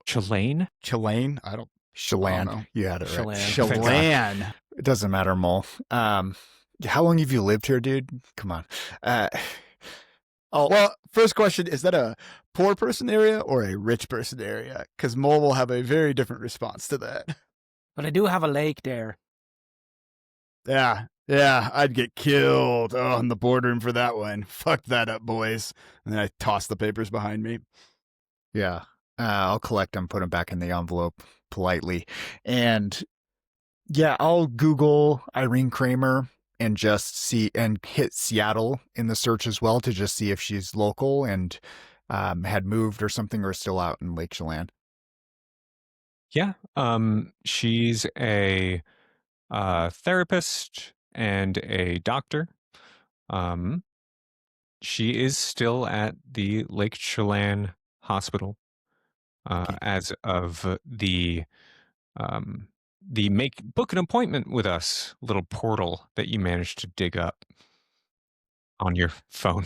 Chilane? Chelan? I don't Chelan. know. You had it right. Chelan. Thank God. Chelan. It doesn't matter, Mole. How long have you lived here, dude? Come on. Well, first question, is that a poor person area or a rich person area? Because Mole will have a very different response to that. But I do have a lake there. Yeah, I'd get killed in the boardroom for that one. Fuck that up, boys. And then I toss the papers behind me. Yeah. I'll collect them, put them back in the envelope politely. And yeah, I'll Google Irene Kramer and just see and hit Seattle in the search as well to just see if she's local and had moved or something or still out in Lake Chelan. Yeah. She's a therapist and a doctor. She is still at the Lake Chelan Hospital as of the book an appointment with us little portal that you managed to dig up on your phone.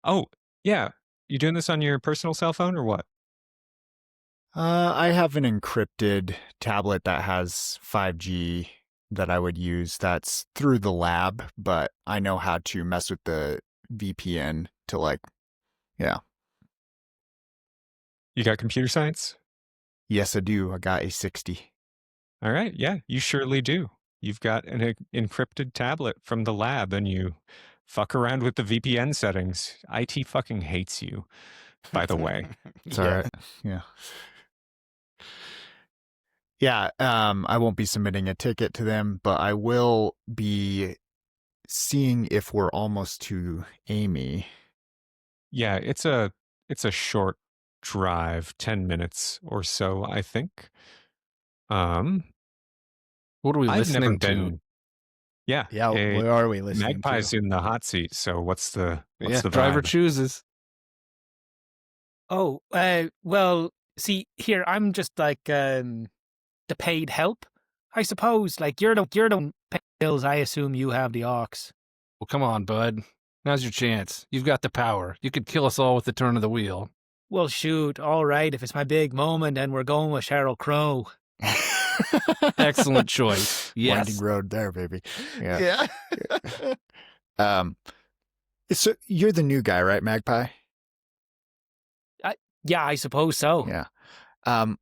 Oh, yeah. You doing this on your personal cell phone or what? I have an encrypted tablet that has 5G that I would use. That's through the lab, but I know how to mess with the VPN to yeah. You got computer science? Yes, I do. I got a 60. All right. Yeah, you surely do. You've got an encrypted tablet from the lab and you fuck around with the VPN settings. IT fucking hates you, by the way. It's all right. Yeah. Yeah, I won't be submitting a ticket to them, but I will be seeing if we're almost to Amy. Yeah, it's a short drive, 10 minutes or so, I think. What are we I've never listening to? been. Yeah. Yeah, where are we listening Magpie's to? in the hot seat, so what's the Driver vibe? chooses. Oh, well, see, here, I'm just like the paid help, I suppose. Like, you're the one paying bills. I assume you have the aux. Well, come on, bud. Now's your chance. You've got the power. You could kill us all with the turn of the wheel. Well, shoot, all right, if it's my big moment and we're going with Sheryl Crow. Excellent choice. Yes. Winding road there, baby. Yeah. Yeah. So you're the new guy, right, Magpie? Yeah, I suppose so. Yeah.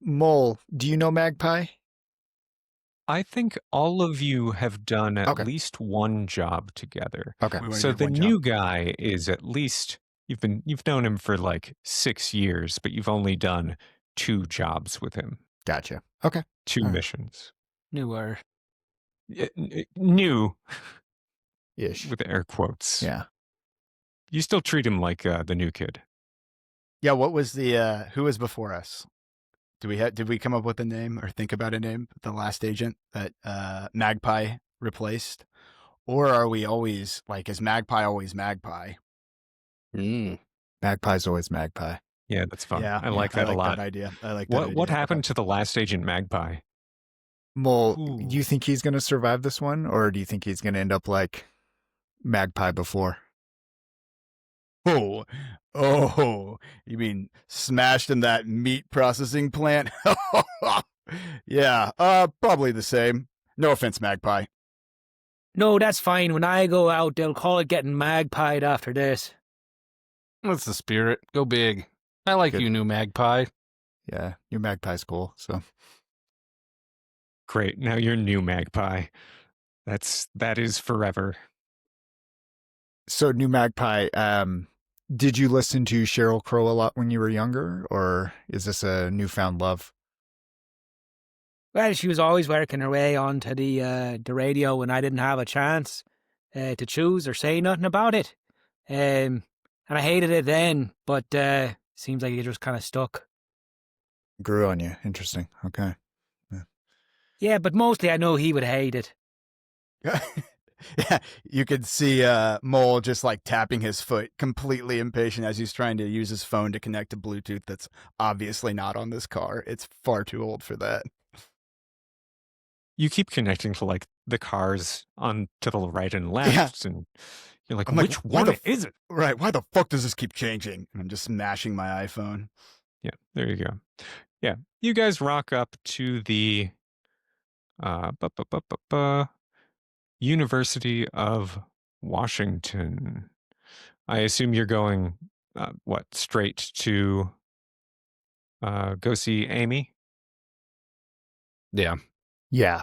Mole, do you know Magpie? I think all of you have done at Okay. least one job together. Okay. We wanna So do the one new job. guy is at least you've known him for like 6 years, but you've only done 2 jobs with him. Gotcha. Okay. 2 All right. missions. Newer. New Ish. with air quotes. Yeah. You still treat him like the new kid. Yeah, what was the who was before us? Did we come up with a name or think about a name? The last agent that Magpie replaced, or are we always is Magpie always Magpie? Magpie's always Magpie. Yeah, that's fun. Yeah, I like that a lot. That idea. I like that. What happened to the last agent Magpie? Mole, Ooh. do you think he's going to survive this one, or do you think he's going to end up like Magpie before? Oh, you mean smashed in that meat processing plant? Yeah, probably the same. No offense, Magpie. No, that's fine. When I go out, they'll call it getting magpied after this. That's the spirit. Go big. I like Good. you, new Magpie. Yeah, new Magpie's cool. So Great. Now you're new Magpie. That is forever. new Magpie. Did you listen to Sheryl Crow a lot when you were younger, or is this a newfound love? Well, she was always working her way onto the radio when I didn't have a chance to choose or say nothing about it. And I hated it then, but seems like it just kind of stuck. Grew on you. Interesting. Okay. Yeah, but mostly I know he would hate it. Yeah, you could see Mole just tapping his foot, completely impatient as he's trying to use his phone to connect to Bluetooth that's obviously not on this car. It's far too old for that. you keep connecting to like the cars on to the right and left, and you're like, I'm like, which why one is it? Right. Why the fuck does this keep changing? And I'm just smashing my iPhone. Yeah, there you go. Yeah, you guys rock up to the bu- bu- bu- bu- bu- University of Washington. I assume you're going, straight to go see Amy? Yeah. Yeah.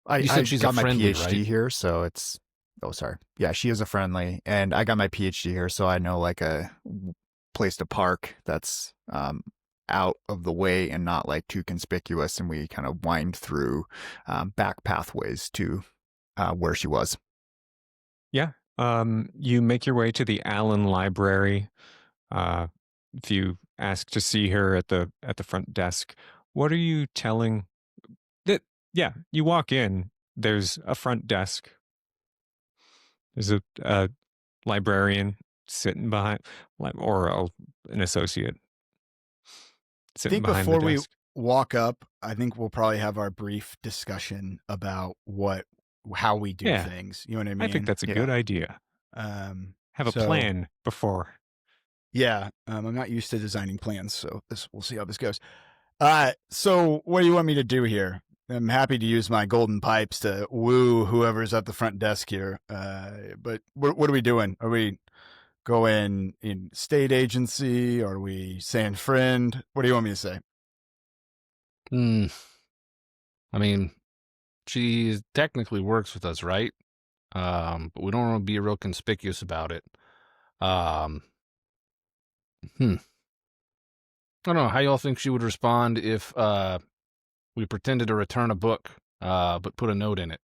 You I said she's a got my friendly, PhD right? here, so it's. Oh, sorry. Yeah, she is a friendly, and I got my PhD here, so I know like a place to park that's out of the way and not like too conspicuous, and we kind of wind through back pathways to where she was. Yeah. You make your way to the Allen Library. If you ask to see her at the front desk, what are you telling that? Yeah, you walk in. There's a front desk. There's a librarian sitting behind, or an associate I sitting think behind the before we desk. walk up, I think we'll probably have our brief discussion about how we do Yeah, things. You know what I mean? I think that's a Yeah. good idea. Have a plan before. Yeah, I'm not used to designing plans, so we'll see how this goes. So what do you want me to do here? I'm happy to use my golden pipes to woo whoever's at the front desk here. But what are we doing? Are we going in state agency? Are we saying friend? What do you want me to say? I mean, she technically works with us, right? But we don't want to be real conspicuous about it. I don't know how y'all think she would respond if we pretended to return a book, but put a note in it,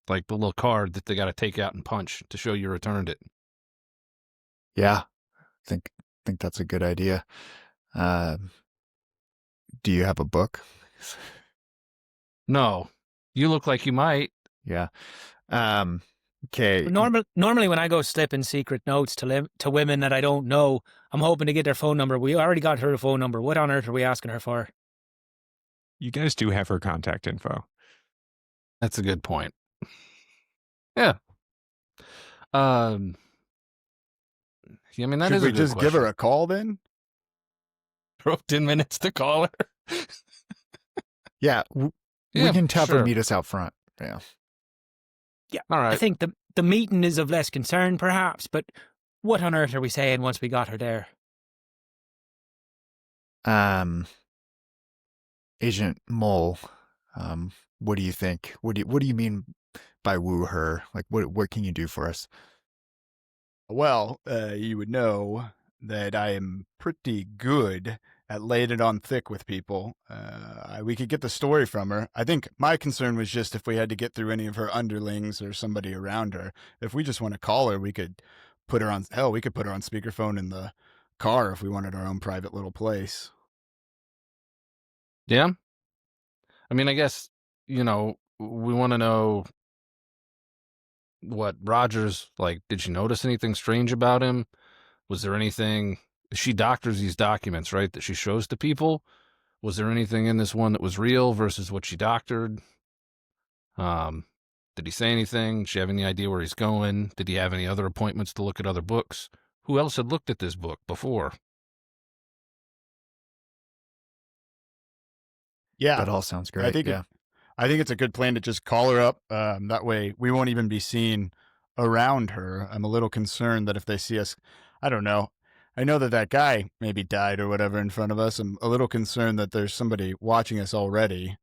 like the little card that they got to take out and punch to show you returned it. Yeah, think that's a good idea. Do you have a book? No, you look like you might. Yeah. Okay. Normally, when I go slipping secret notes to women that I don't know, I'm hoping to get their phone number. We already got her phone number. What on earth are we asking her for? You guys do have her contact info. That's a good point. Yeah. Yeah, I mean, that Should is we a good just give question. her a call then? 10 minutes to call her. Yeah, we can have her meet us out front. Yeah. Yeah, all right. I think the meeting is of less concern, perhaps, but what on earth are we saying once we got her there? Agent Mole, what do you think? What do you mean by woo her? Like, what can you do for us? Well, you would know that I am pretty good at laying it on thick with people. We could get the story from her. I think my concern was just if we had to get through any of her underlings or somebody around her. If we just want to call her, we could put her on. Hell, we could put her on speakerphone in the car if we wanted our own private little place. Yeah. I mean, I guess, we want to know what Rogers, like, did she notice anything strange about him? Was there anything, she doctors these documents, right, that she shows to people? Was there anything in this one that was real versus what she doctored? Did he say anything? Did she have any idea where he's going? Did he have any other appointments to look at other books? Who else had looked at this book before? Yeah, That all sounds great. I think it's a good plan to just call her up. That way we won't even be seen around her. I'm a little concerned that if they see us, I don't know. I know that guy maybe died or whatever in front of us. I'm a little concerned that there's somebody watching us already.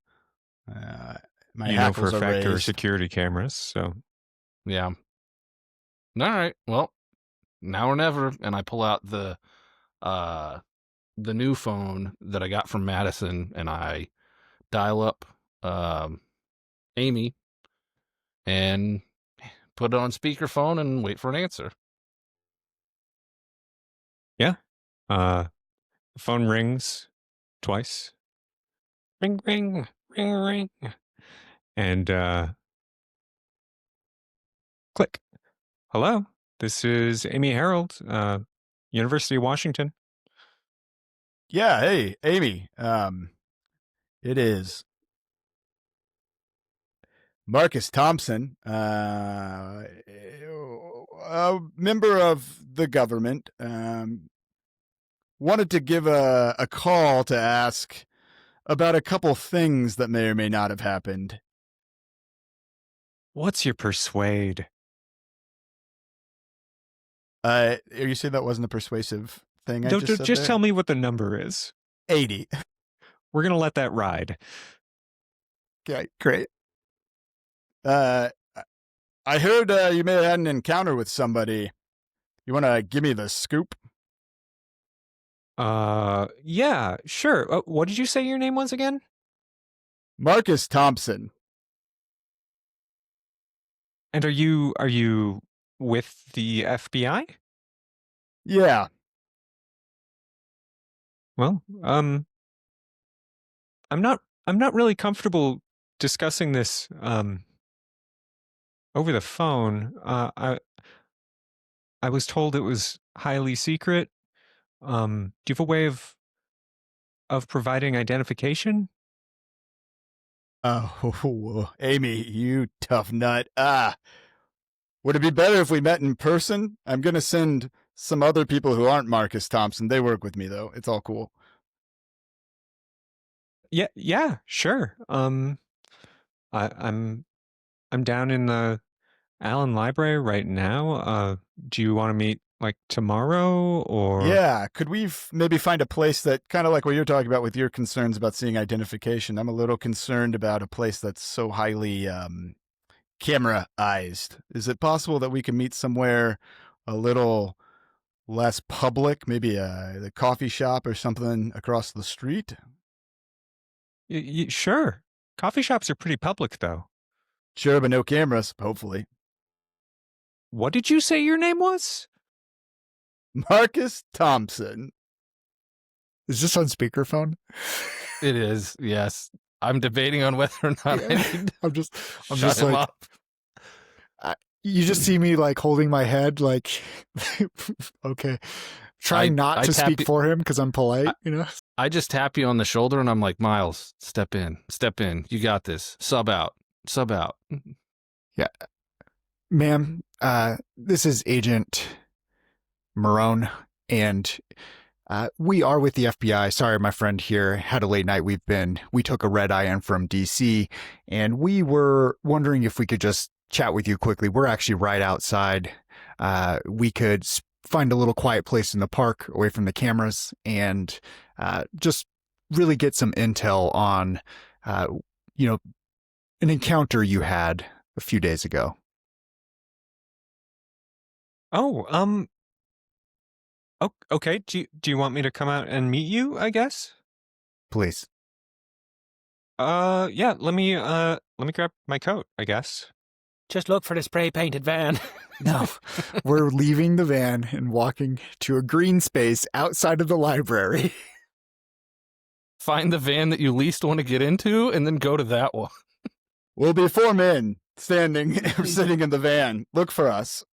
My hackles for a fact there are raised. security cameras, so. Yeah. All right. Well, now or never. And I pull out the new phone that I got from Madison, and I dial up Amy and put it on speakerphone and wait for an answer. Yeah. The phone rings twice. Ring, ring, ring, ring. And click. Hello, this is Amy Harold, University of Washington. Yeah, hey, Amy. It is Marcus Thompson, a member of the government, wanted to give a call to ask about a couple things that may or may not have happened. What's your persuade? Are you saying that wasn't a persuasive thing? Just tell me what the number is. 80. We're going to let that ride. Okay, great. I heard you may have had an encounter with somebody. You want to give me the scoop? Yeah, sure. What did you say your name was again? Marcus Thompson. And are you with the FBI? Yeah. Well, I'm not really comfortable discussing this over the phone. I was told it was highly secret. Do you have a way of providing identification? Oh, Amy, you tough nut. Would it be better if we met in person? I'm going to send some other people who aren't Marcus Thompson. They work with me, though. It's all cool. Yeah, sure. I'm down in the Allen Library right now. Do you want to meet like tomorrow or? Yeah, could we maybe find a place that kind of like what you're talking about with your concerns about seeing identification? I'm a little concerned about a place that's so highly camera-ized. Is it possible that we can meet somewhere a little less public, maybe the coffee shop or something across the street? Sure. Coffee shops are pretty public, though. Sure, but no cameras, hopefully. What did you say your name was? Marcus Thompson. Is this on speakerphone? It is, yes. I'm debating on whether or not I need I'm to just shut him like, up. you just see me like holding my head, like, okay, trying not to speak for him because I'm polite, you know? I just tap you on the shoulder and I'm like, Miles, step in. You got this. Sub out. Yeah. Ma'am, this is Agent Marone, and we are with the FBI. Sorry, my friend here had a late night. We took a red eye in from DC, and we were wondering if we could just chat with you quickly. We're actually right outside. We could find a little quiet place in the park away from the cameras and just really get some intel on, an encounter you had a few days ago. Oh, okay. Do you want me to come out and meet you, I guess? Please. Yeah, let me grab my coat, I guess. Just look for the spray painted van. No, we're leaving the van and walking to a green space outside of the library. Find the van that you least want to get into and then go to that one. We'll be 4 men sitting in the van. Look for us.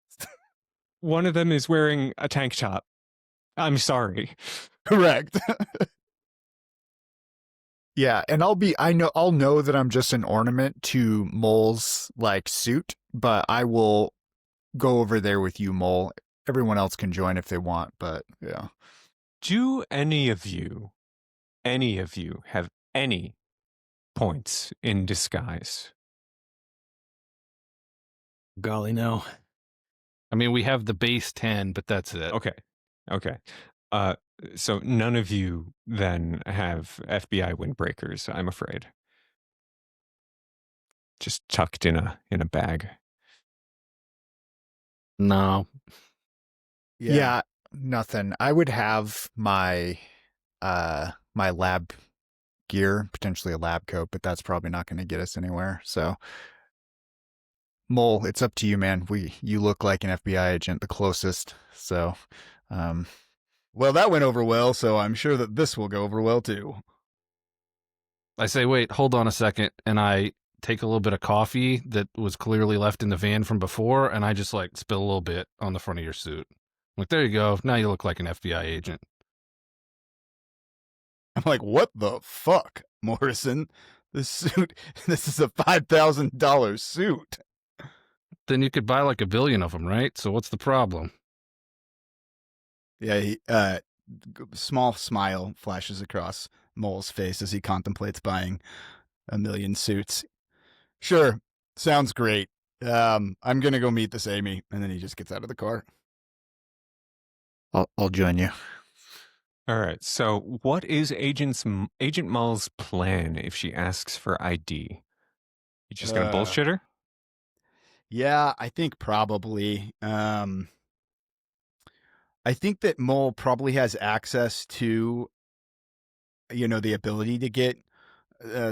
One of them is wearing a tank top. I'm sorry. Correct. Yeah, and I'll know that I'm just an ornament to Mole's like suit, but I will go over there with you, Mole. Everyone else can join if they want, but yeah. Do any of you have any points in disguise? Golly, no. I mean, we have the base 10, but that's it. Okay. So none of you then have FBI windbreakers, I'm afraid. Just tucked in a bag. No. Yeah, nothing. I would have my my lab gear, potentially a lab coat, but that's probably not going to get us anywhere. So Mole, it's up to you, man. You look like an FBI agent, the closest. So well, that went over well, so I'm sure that this will go over well too. I say, wait, hold on a second. And I take a little bit of coffee that was clearly left in the van from before, and I just like spill a little bit on the front of your suit. I'm like, there you go. Now you look like an FBI agent. I'm like, what the fuck, Morrison? This suit, this is a $5,000 suit. Then you could buy like 1 billion of them, right? So what's the problem? Yeah, small smile flashes across Mole's face as he contemplates buying 1 million suits. Sure, sounds great. I'm gonna go meet this Amy, and then he just gets out of the car. I'll join you. All right. So, what is Agent Mull's plan if she asks for ID? You just gonna bullshit her? Yeah, I think probably. I think that Mole probably has access to, the ability to get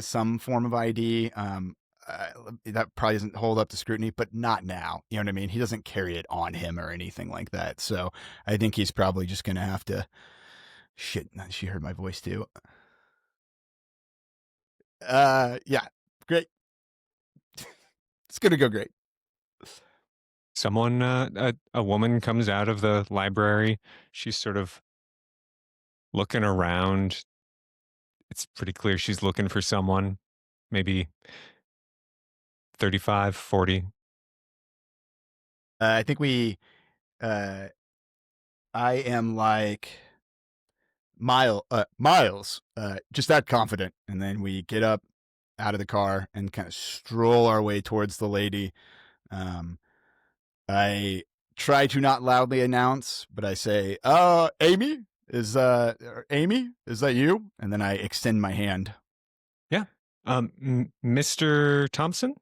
some form of ID. That probably doesn't hold up to scrutiny, but not now. You know what I mean? He doesn't carry it on him or anything like that. So I think he's probably just going to have to. Shit, she heard my voice too. Yeah, great. It's going to go great. Someone, a woman comes out of the library. She's sort of looking around. It's pretty clear she's looking for someone, maybe 35, 40. I think I am like Miles, just that confident. And then we get up out of the car and kind of stroll our way towards the lady. I try to not loudly announce, but I say, Amy, is that you? And then I extend my hand. Yeah. Mr. Thompson?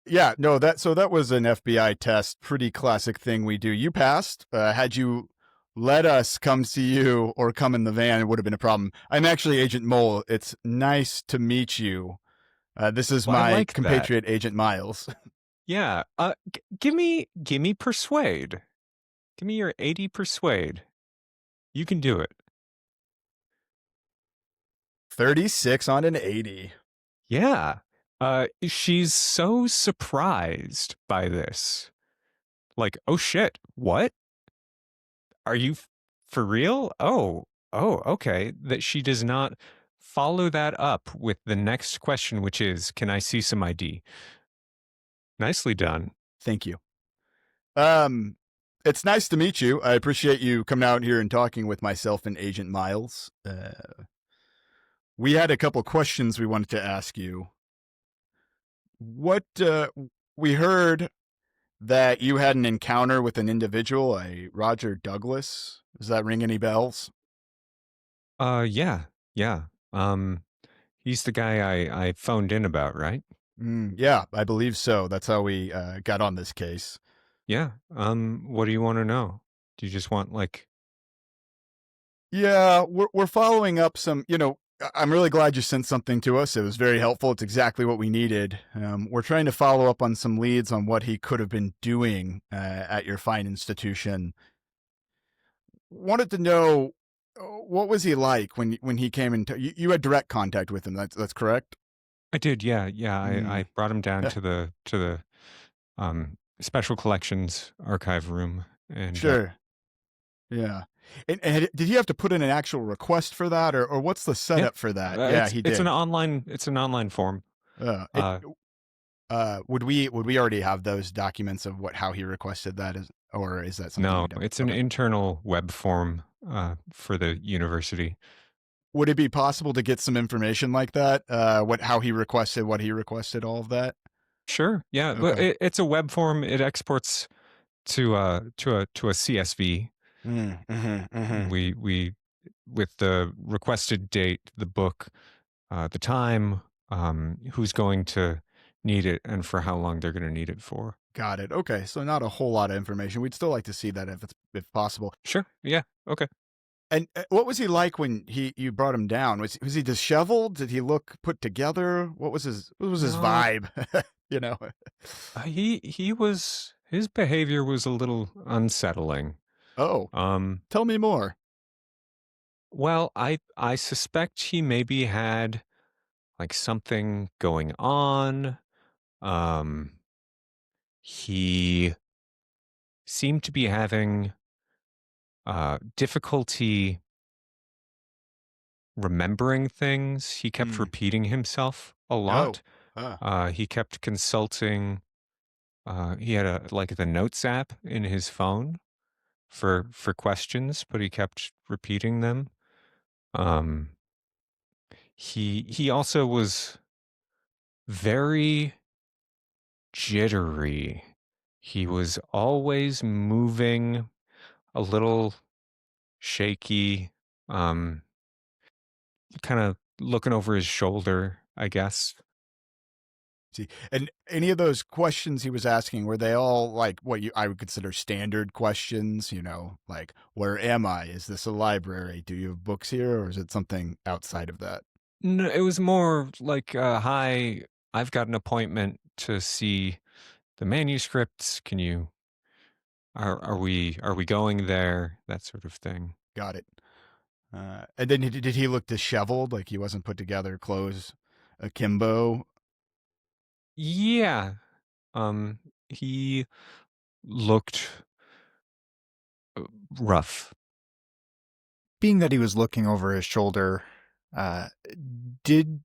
Yeah, no, that was an FBI test. Pretty classic thing we do. You passed. Had you let us come see you or come in the van, it would have been a problem. I'm actually Agent Mole. It's nice to meet you. This is Well, I my like that. compatriot, Agent Miles. Yeah. Give me persuade. Give me your 80 persuade. You can do it. 36 on an 80. Yeah. She's so surprised by this. Like, oh shit, what? Are you for real? Oh, okay. That she does not follow that up with the next question, which is, can I see some ID? Nicely done. Thank you. It's nice to meet you. I appreciate you coming out here and talking with myself and Agent Miles. We had a couple questions we wanted to ask you. What we heard that you had an encounter with an individual, a Roger Douglas. Does that ring any bells? Yeah. He's the guy I phoned in about, right? Yeah, I believe so. That's how we got on this case. Yeah. What do you want to know? Do you just want like? Yeah, we're following up some. I'm really glad you sent something to us. It was very helpful. It's exactly what we needed. We're trying to follow up on some leads on what he could have been doing at your fine institution. Wanted to know what was he like when he came in. You had direct contact with him. That's correct. I did. Yeah. I brought him down to the special collections archive room and Sure. Yeah. And did he have to put in an actual request for that, or what's the setup for that? Yeah, he did. It's an online form. Would we already have those documents of how he requested that, or is that something? No, it's an internal web form for the university. Would it be possible to get some information like that? How he requested, what he requested, all of that? Sure. Yeah. Okay. It's a web form. It exports to a CSV. We with the requested date, the book, the time, who's going to need it, and for how long they're going to need it for. Got it. Okay, so not a whole lot of information. We'd still like to see that if possible. Sure. Yeah. Okay. And what was he like when you brought him down? Was he disheveled? Did he look put together? What was his vibe? His behavior was a little unsettling. Oh. Tell me more. Well, I suspect he maybe had like something going on. He seemed to be having difficulty remembering things. He kept repeating himself a lot. He kept consulting. He had the notes app in his phone for questions, but he kept repeating them. He also was very jittery. He was always moving, a little shaky, kind of looking over his shoulder, I guess. See, and any of those questions he was asking, were they all like what I would consider standard questions? You know, like, where am I? Is this a library? Do you have books here? Or is it something outside of that? No, it was more like, hi, I've got an appointment to see the manuscripts. Can you, are we going there? That sort of thing. Got it. And then did he look disheveled, like he wasn't put together, clothes akimbo? Yeah. He looked rough. Being that he was looking over his shoulder, did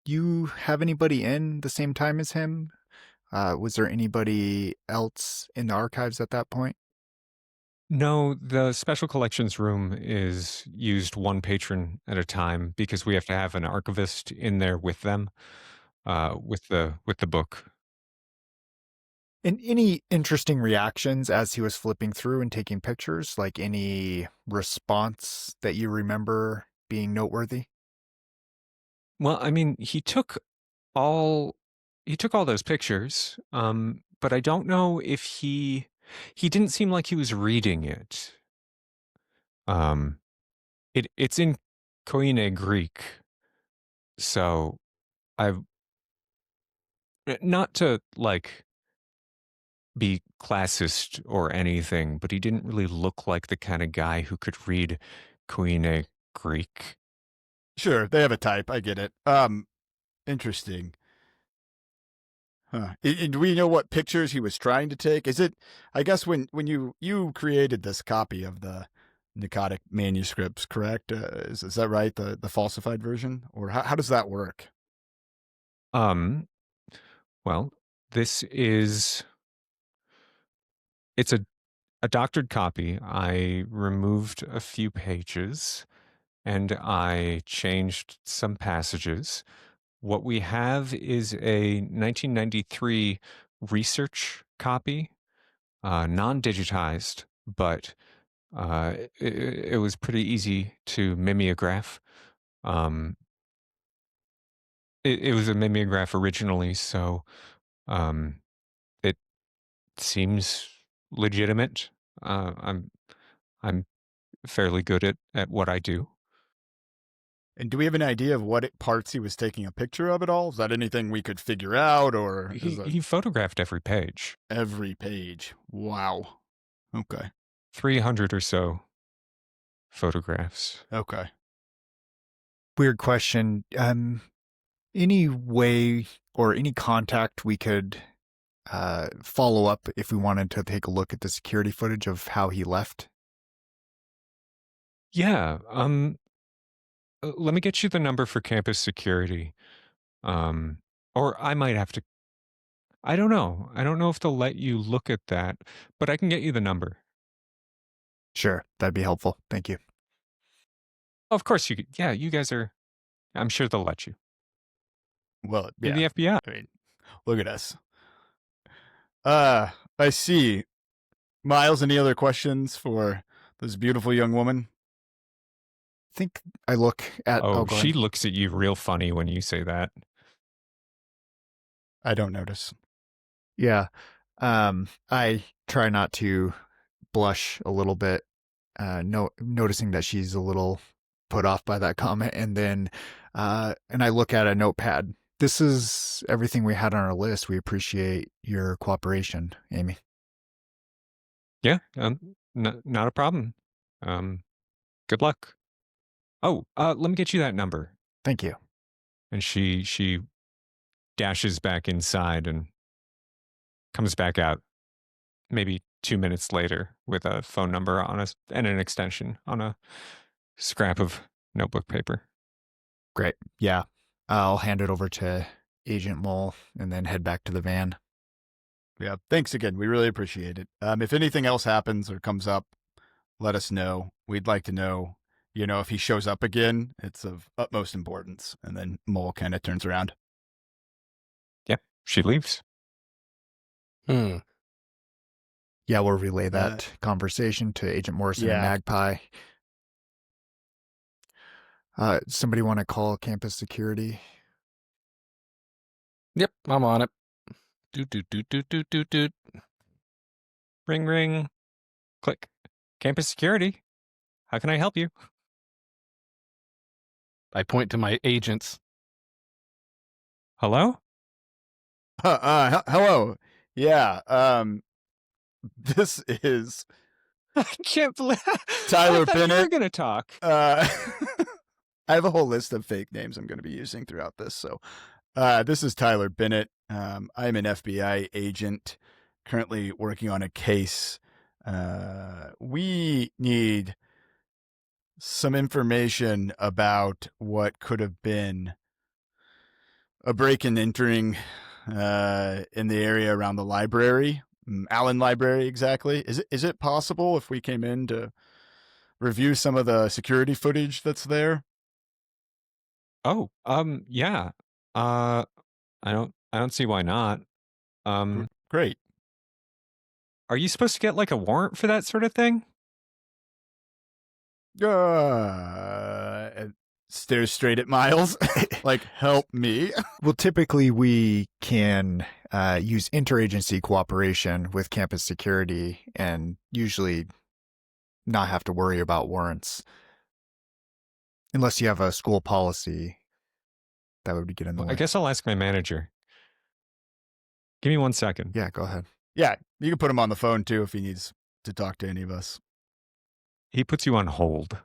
you have anybody in the same time as him? Was there anybody else in the archives at that point? No, the special collections room is used one patron at a time because we have to have an archivist in there with them, with the book. And any interesting reactions as he was flipping through and taking pictures? Like any response that you remember being noteworthy? Well, I mean, he took all those pictures, but I don't know if he didn't seem like he was reading it. It's in Koine Greek, so I've not to be classist or anything, but he didn't really look like the kind of guy who could read Koine Greek. Sure, they have a type. I get it. Interesting. Huh. Do we know what pictures he was trying to take? Is it? I guess when you created this copy of the Nicotic manuscripts, correct? Is that right? The falsified version, or how does that work? Well, it's a doctored copy. I removed a few pages and I changed some passages. What we have is a 1993 research copy, non-digitized, but it was pretty easy to mimeograph. It was a mimeograph originally, so it seems legitimate. I'm fairly good at what I do. And do we have an idea of what parts he was taking a picture of at all? Is that anything we could figure out, or is He photographed every page. every page? Wow. Okay. 300 or so photographs. Okay. Weird question. Any way or any contact we could follow up if we wanted to take a look at the security footage of how he left? Yeah. Let me get you the number for campus security. Or I might have to. I don't know. I don't know if they'll let you look at that, but I can get you the number. Sure, that'd be helpful. Thank you. Of course you could. Yeah, you guys are. I'm sure they'll let you. Well, You're yeah. the FBI. I mean, look at us. I see. Miles, any other questions for this beautiful young woman? I think I look at. Oh, go she ahead. looks at you real funny when you say that. I don't notice. Yeah. I try not to blush a little bit, noticing that she's a little put off by that comment, and then and I look at a notepad. This is everything we had on our list. We appreciate your cooperation, Amy. Yeah, not a problem. Good luck. Oh, let me get you that number. Thank you. And she dashes back inside and comes back out maybe 2 minutes later with a phone number and an extension on a scrap of notebook paper. Great. Yeah. I'll hand it over to Agent Mole and then head back to the van. Yeah, thanks again. We really appreciate it. If anything else happens or comes up, let us know. We'd like to know, if he shows up again, it's of utmost importance. And then Mole kind of turns around. Yeah, she leaves. Hmm. Yeah, we'll relay that conversation to Agent Morrison and yeah. Magpie. Somebody want to call campus security? Yep, I'm on it. Doot, doot, doot, doot, doot, doot, doot. Ring, ring. Click. Campus security. How can I help you? I point to my agents. Hello? Hello. Yeah. This is I can't believe Tyler I thought you were Bennett. going to talk. I have a whole list of fake names I'm going to be using throughout this. So, this is Tyler Bennett. I'm an FBI agent currently working on a case. We need some information about what could have been a break and entering in the area around the library, Allen Library exactly. Is it possible if we came in to review some of the security footage that's there? Oh, yeah. I don't see why not. Great. Are you supposed to get like a warrant for that sort of thing? Stares straight at Miles. Like, help me. Well, typically we can use interagency cooperation with campus security and usually not have to worry about warrants. Unless you have a school policy that would get in the way. I guess I'll ask my manager. Give me 1 second. Yeah, go ahead. Yeah, you can put him on the phone too if he needs to talk to any of us. He puts you on hold.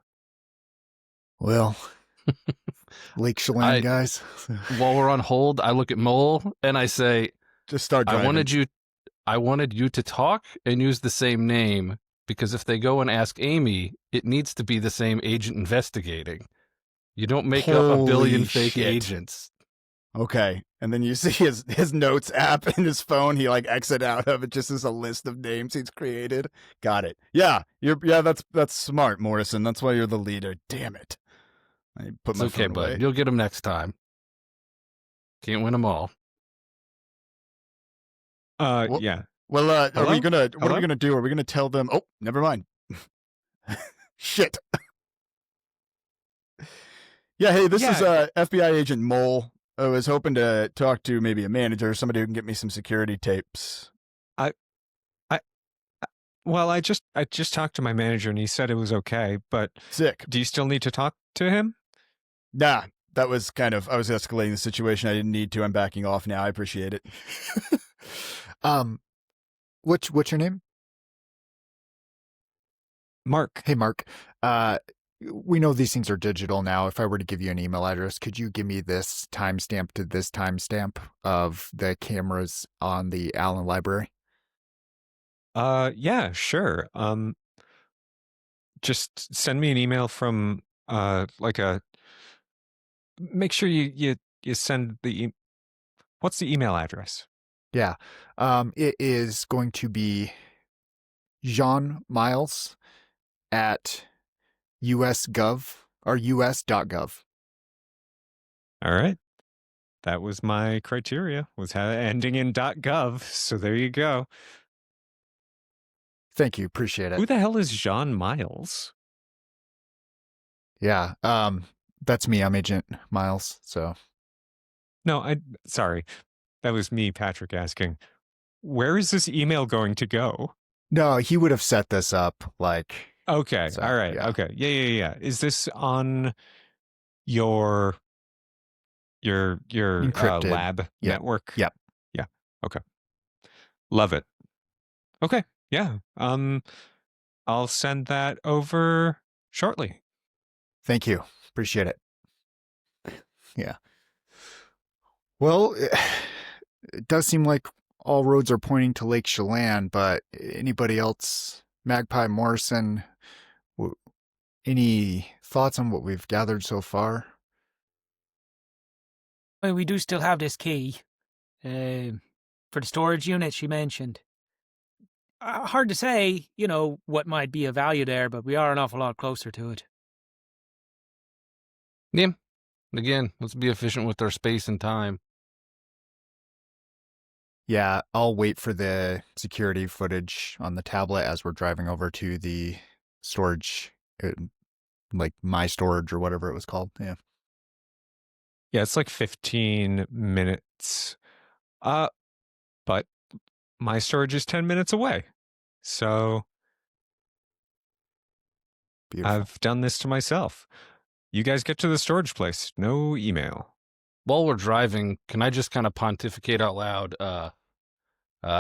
Well, Lake Chelan guys. While we're on hold, I look at Mole and I say, Just start driving. I wanted you to talk and use the same name, because if they go and ask Amy, it needs to be the same agent investigating. You don't make up a billion Holy fake shit. agents. Okay. And then you see his notes app in his phone. He like exit out of it just as a list of names he's created. Got it. Yeah. That's smart, Morrison. That's why you're the leader. Damn it. I put my It's okay, phone away. bud. You'll get them next time. Can't win them all. Well- Yeah. Well, what are Hello? we gonna do? Are we gonna tell them? Oh, never mind. Shit. Yeah. Hey, this is FBI agent Mole. I was hoping to talk to maybe a manager, somebody who can get me some security tapes. Well, I just talked to my manager and he said it was okay, but Sick. do you still need to talk to him? Nah, that was I was escalating the situation. I didn't need to. I'm backing off now. I appreciate it. What's your name? Mark. Hey, Mark. We know these things are digital now. If I were to give you an email address, could you give me this timestamp to this timestamp of the cameras on the Allen Library? Yeah, sure. Just send me an email from make sure you send what's the email address? Yeah. It is going to be Jean Miles at US.gov or us.gov. All right. That was my criteria, was ending in .gov. So there you go. Thank you. Appreciate Who it. the hell is John Miles? Yeah. That's me. I'm Agent Miles. So No, sorry. That was me, Patrick, asking, where is this email going to go? no, he would have set this up like. Okay. So, All right. yeah. Okay. Yeah. Is this on your Encrypted. lab network? Yep. Yeah. Okay. Love it. Okay. Yeah. I'll send that over shortly. Thank you. Appreciate it. Yeah. Well, it does seem like all roads are pointing to Lake Chelan, but anybody else, Magpie, Morrison, any thoughts on what we've gathered so far? Well, we do still have this key for the storage unit she mentioned. Hard to say, what might be of value there, but we are an awful lot closer to it. Yeah. Again, let's be efficient with our space and time. Yeah, I'll wait for the security footage on the tablet as we're driving over to the storage, like my storage or whatever it was called. Yeah. Yeah, it's like 15 minutes. But my storage is 10 minutes away. So Beautiful. I've done this to myself. You guys get to the storage place. No email. While we're driving, can I just kind of pontificate out loud?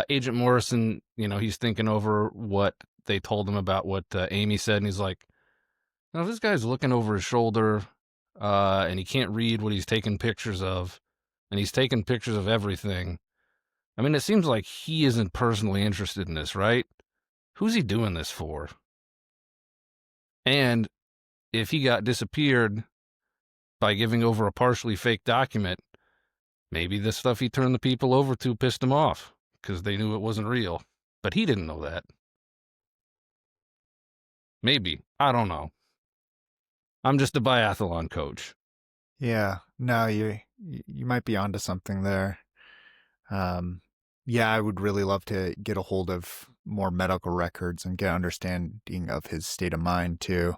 Agent Morrison, he's thinking over what they told him about what Amy said, and he's like, this guy's looking over his shoulder, and he can't read what he's taking pictures of, and he's taking pictures of everything. I mean, it seems like he isn't personally interested in this, right? Who's he doing this for? And if he got disappeared by giving over a partially fake document, maybe the stuff he turned the people over to pissed him off because they knew it wasn't real. But he didn't know that. Maybe. I don't know. I'm just a biathlon coach. Yeah, no, you might be onto something there. Yeah, I would really love to get a hold of more medical records and get an understanding of his state of mind too.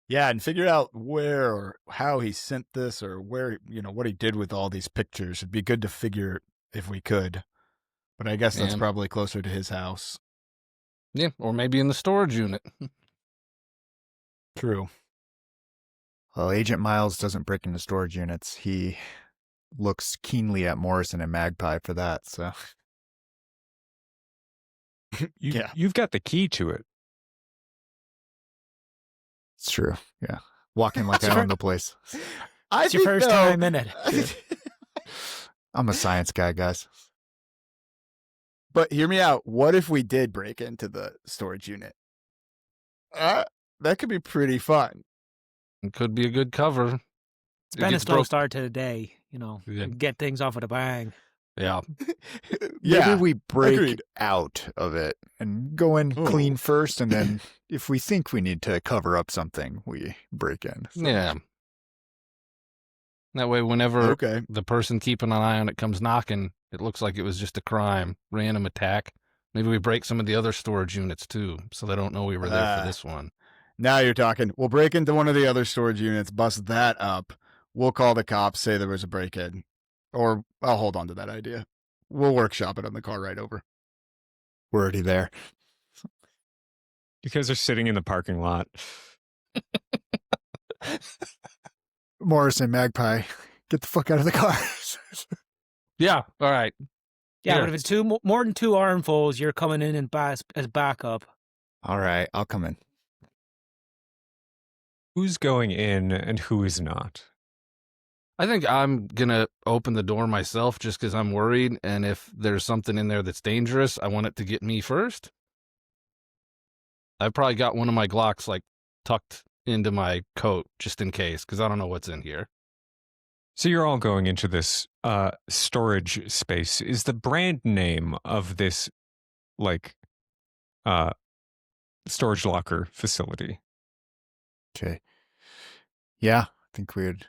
Yeah, and figure out where or how he sent this or where, what he did with all these pictures. It'd be good to figure if we could. But I guess that's probably closer to his house. Yeah, or maybe in the storage unit. True. Well, Agent Miles doesn't break into storage units. He looks keenly at Morrison and Magpie for that, so. You've got the key to it. It's true, yeah. Walking like I own the place. It's your first time in it. I'm a science guy, guys. But hear me out. What if we did break into the storage unit? That could be pretty fun. It could be a good cover. It's been a slow start to the day, Yeah. Get things off with a bang. Yeah. Maybe we break out of it and go in clean first, and then if we think we need to cover up something, we break in. So. Yeah. That way, whenever the person keeping an eye on it comes knocking, it looks like it was just a crime, random attack. Maybe we break some of the other storage units, too, so they don't know we were there for this one. Now you're talking. We'll break into one of the other storage units, bust that up. We'll call the cops, say there was a break-in. Or I'll hold on to that idea. We'll workshop it on the car ride over. We're already there. You guys are sitting in the parking lot. Morrison, Magpie, get the fuck out of the car. Yeah, all right. Yeah, but if it's more than two armfuls, you're coming in and as backup. All right, I'll come in. Who's going in and who is not? I think I'm going to open the door myself just because I'm worried. And if there's something in there that's dangerous, I want it to get me first. I've probably got one of my Glocks tucked into my coat just in case because I don't know what's in here. So you're all going into this storage space. Is the brand name of this storage locker facility? Okay. Yeah, I think we would.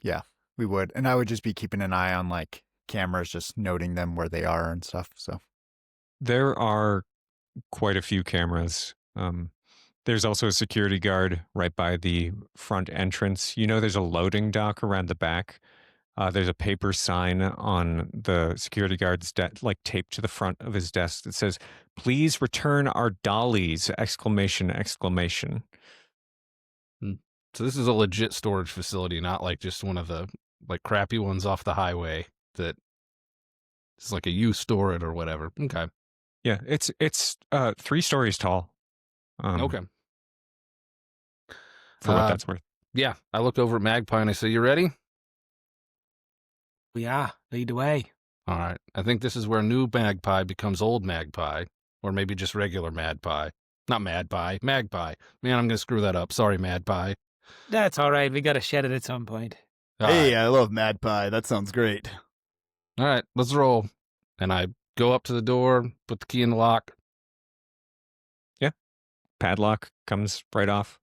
Yeah, we would. And I would just be keeping an eye on cameras, just noting them where they are and stuff. So there are quite a few cameras. There's also a security guard right by the front entrance. There's a loading dock around the back. There's a paper sign on the security guard's desk, taped to the front of his desk that says, "Please return our dollies!" ! So this is a legit storage facility, not just one of the crappy ones off the highway that it's a you store it or whatever. Okay. Yeah, it's 3 stories tall. Okay. For what that's worth. Yeah, I look over at Magpie and I say, "You ready?" Yeah, lead the way. All right. I think this is where new Magpie becomes old Magpie, or maybe just regular Magpie. Not Mad Pie. Magpie. Man, I'm going to screw that up. Sorry, Mad Pie. That's all right. We got to shed it at some point. Hey, I love Mad Pie. That sounds great. All right, let's roll. And I go up to the door, put the key in the lock, Padlock comes right off.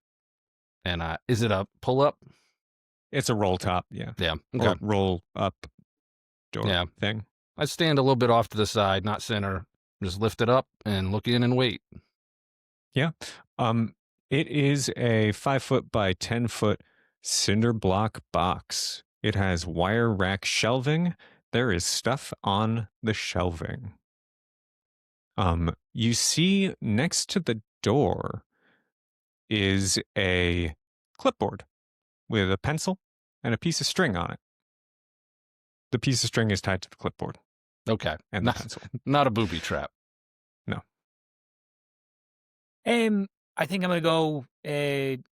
and is it a pull up? It's a roll top, yeah. Yeah. Or Okay. roll up door Yeah. thing. I stand a little bit off to the side, not center. Just lift it up and look in and wait. It is a 5-foot by 10-foot cinder block box. It has wire rack shelving. There is stuff on the shelving. You see next to the door is a clipboard with a pencil and a piece of string on it. The piece of string is tied to the clipboard Okay. and the pencil. Not a booby trap. I think I'm gonna go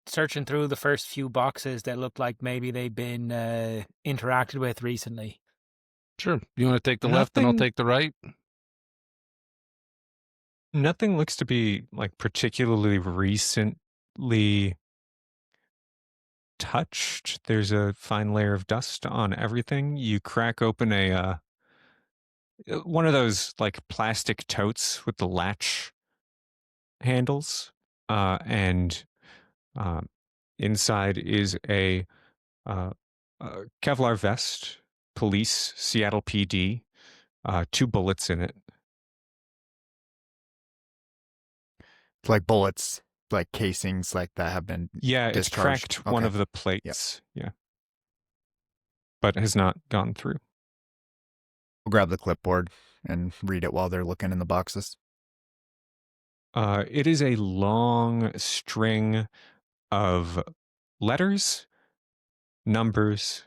searching through the first few boxes that look like maybe they've been interacted with recently. Sure. You want to take the left and I'll Nothing- take the right? Nothing looks to be like particularly recently touched. There's a fine layer of dust on everything. You crack open a one of those like plastic totes with the latch handles, and inside is a Kevlar vest, police, Seattle PD, 2 bullets in it. Like bullets, like casings like that have been. Yeah, it's Discharged. cracked one Okay. of the plates. Yeah. But has not gone through. We'll grab the clipboard and read it while they're looking in the boxes. It is a long string of letters, numbers,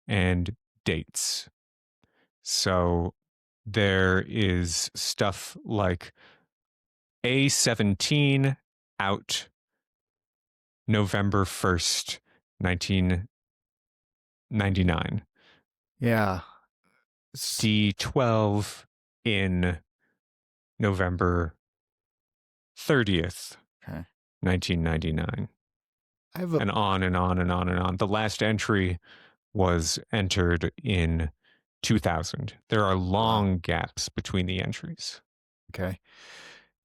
and dates. So there is stuff like A17 out November 1st, 1999. Yeah. D12 in November 30th, Okay. 1999. I have a And on and on and on and on. The last entry was entered in 2000. There are long gaps between the entries. Okay.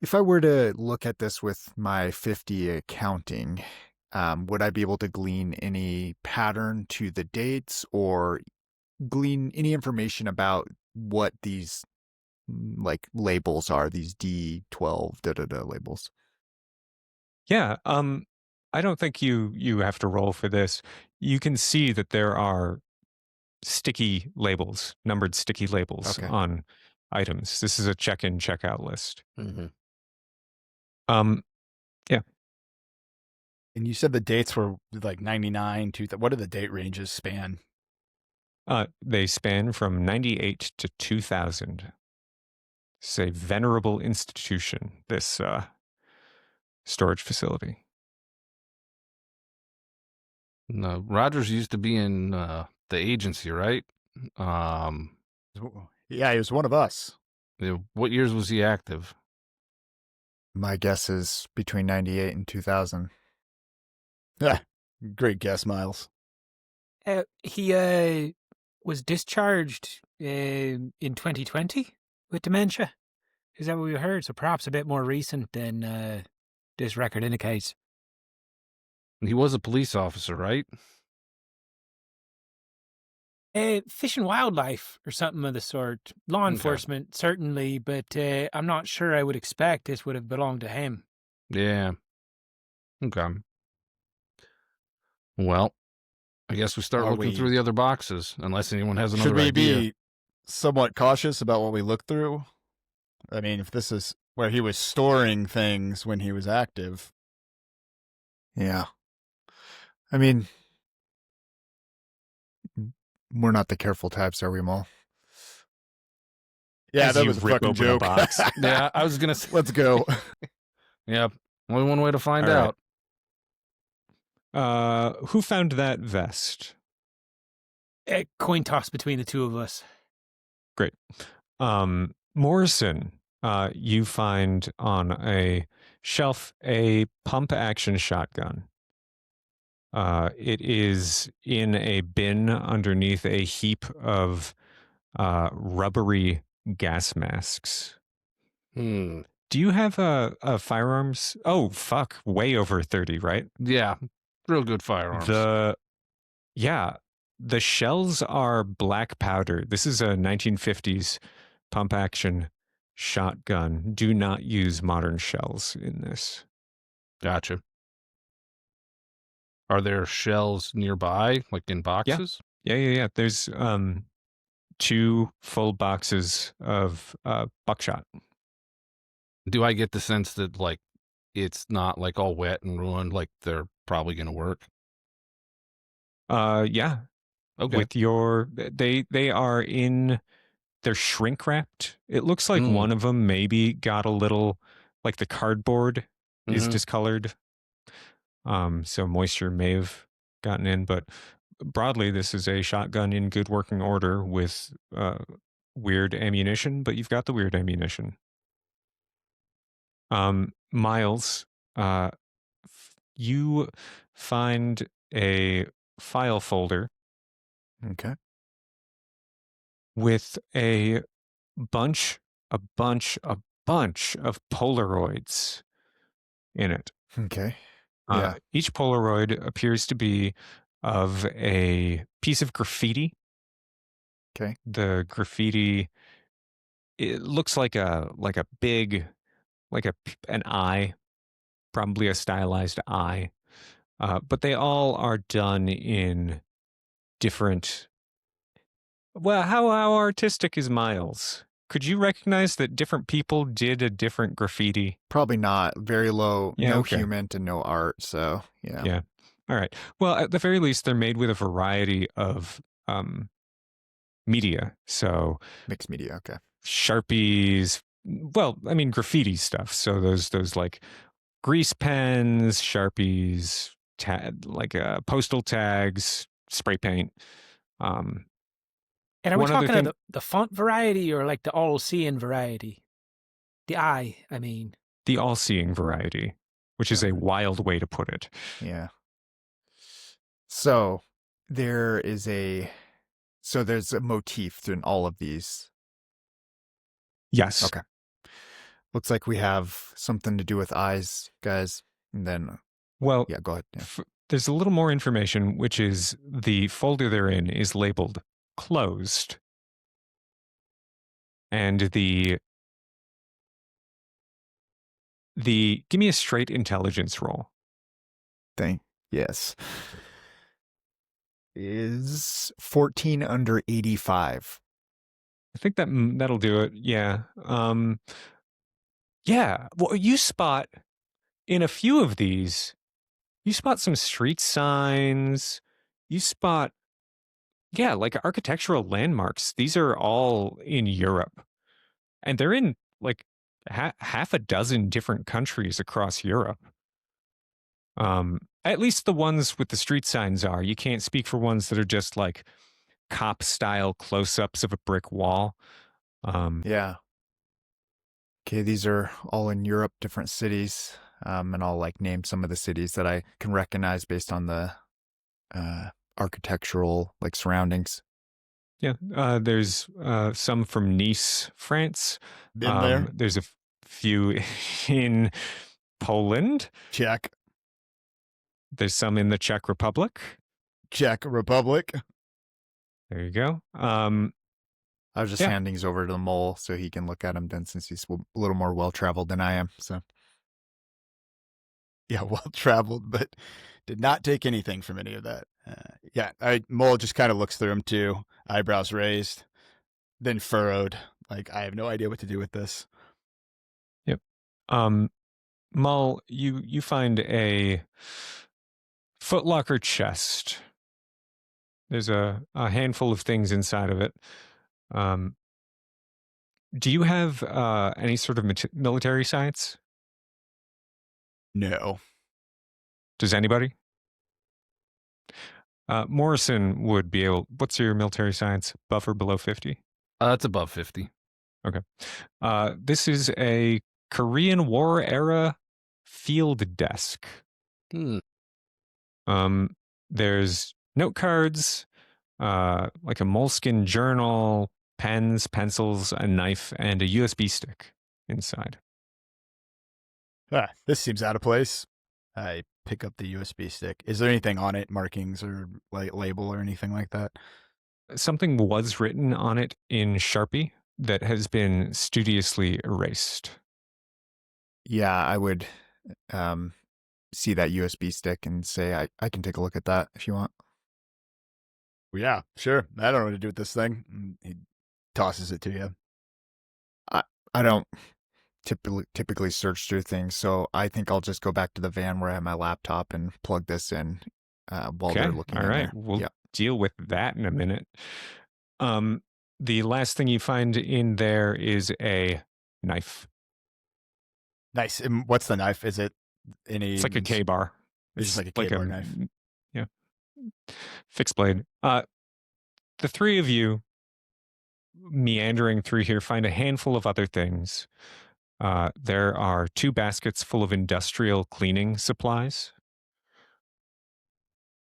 If I were to look at this with my 50 accounting, would I be able to glean any pattern to the dates or glean any information about what these like labels are, these D12 labels? Yeah, I don't think you have to roll for this. You can see that there are sticky labels, numbered sticky labels Okay. on items. This is a check-in, check-out list. Mm-hmm. And you said the dates were like 99, 2000. What do the date ranges span? They span from 98 to 2000. It's a venerable institution, this storage facility. No, Rogers used to be in the agency, right? Yeah, he was one of us. What years was he active? My guess is between 98 and 2000. Great guess, Miles. He was discharged in 2020 with dementia. Is that what we heard? So perhaps a bit more recent than this record indicates. He was a police officer, right? Fish and wildlife or something of the sort. Law Okay. enforcement, certainly, but I'm not sure I would expect this would have belonged to him. Yeah. Okay. Well, I guess we start Are looking we- through the other boxes, unless anyone has another Should we idea. be somewhat cautious about what we look through? I mean, if this is where he was storing things when he was active. Yeah. I mean, we're not the careful types, are we, Maul? Yeah, As that you was a rip fucking open a joke. box. Yeah, I was gonna say. Let's go. Yeah, only one way to find All right. out. Who found that vest? Coin toss between the two of us. Morrison, you find on a shelf a pump action shotgun. It is in a bin underneath a heap of rubbery gas masks. Hmm. Do you have a firearms? Oh, fuck. Way over 30, right? Yeah. Real good firearms. Yeah. The shells are black powder. This is a 1950s pump action shotgun. Do not use modern shells in this. Gotcha. Are there shells nearby, like in boxes? Yeah. There's 2 full boxes of buckshot. Do I get the sense that like it's not like all wet and ruined, like they're probably gonna work? Yeah. Okay. With your they are in, they're shrink wrapped. It looks like one of them maybe got a little, like the cardboard is Mhm. discolored. So moisture may have gotten in, but broadly this is a shotgun in good working order with weird ammunition, but you've got the weird ammunition. Miles, you find a file folder Okay. with a bunch of Polaroids in it. Okay. Yeah. Each Polaroid appears to be of a piece of graffiti. Okay. The graffiti, it looks like a big, an eye, probably a stylized eye. But they all are done in different. Well, how artistic is Miles? Could you recognize that different people did a different graffiti? Probably not. Very low. Yeah, No okay. human and no art. So yeah. Yeah. All right. Well, at the very least, they're made with a variety of media. So Mixed media. Okay. Sharpies. Well, I mean graffiti stuff. So those like grease pens, Sharpies, postal tags, spray paint. And are we One other talking thing, about the font variety or like the all-seeing variety? The eye, I mean. the all-seeing variety, which is a wild way to put it. Yeah. So there's a motif in all of these. Yes. Okay. Looks like we have something to do with eyes, guys. And then, Well, yeah, go ahead. Yeah. there's a little more information, which is the folder they're in is labeled closed. And the give me a straight intelligence roll. Yes. Is 14 under 85. I think that'll do it. Yeah. Yeah. Well, you spot in a few of these, you spot some street signs. You spot, yeah, like architectural landmarks. These are all in Europe, and they're in like half a dozen different countries across Europe. At least the ones with the street signs are. You can't speak for ones that are just like cop style close-ups of a brick wall. Yeah. Okay, these are all in Europe, different cities. And I'll like name some of the cities that I can recognize based on the architectural like surroundings. Yeah, there's some from Nice, France. Been there. There's a few in Poland. Czech. There's some in the Czech Republic. Czech Republic. There you go. I was just handing these over to the mole so he can look at them then, since he's a little more well-traveled than I am. So, yeah, well-traveled, but did not take anything from any of that. Mole just kind of looks through them too, eyebrows raised, then furrowed. Like, I have no idea what to do with this. Yep. Mull, you find a footlocker chest. There's a handful of things inside of it. Do you have any sort of military science? No. Does anybody? Morrison would be able. What's your military science? Above or below 50? It's above 50. Okay. This is a Korean War era field desk. Hmm. There's note cards, like a moleskin journal, pens, pencils, a knife, and a USB stick inside. This seems out of place. I pick up the USB stick. Is there anything on it, markings or label or anything like that? Something was written on it in Sharpie that has been studiously erased. Yeah, I would see that USB stick and say, I can take a look at that if you want. Well, yeah, sure. I don't know what to do with this thing. And he tosses it to you. I don't typically search through things, so I think I'll just go back to the van where I have my laptop and plug this in while they're looking all in right. there. We'll Yep. deal with that in a minute. The last thing you find in there is a knife. Nice. And what's the knife? Is it any? It's like a K-bar. It's just like a K-bar knife. Yeah. Fixed blade. The three of you meandering through here find a handful of other things. There are 2 baskets full of industrial cleaning supplies.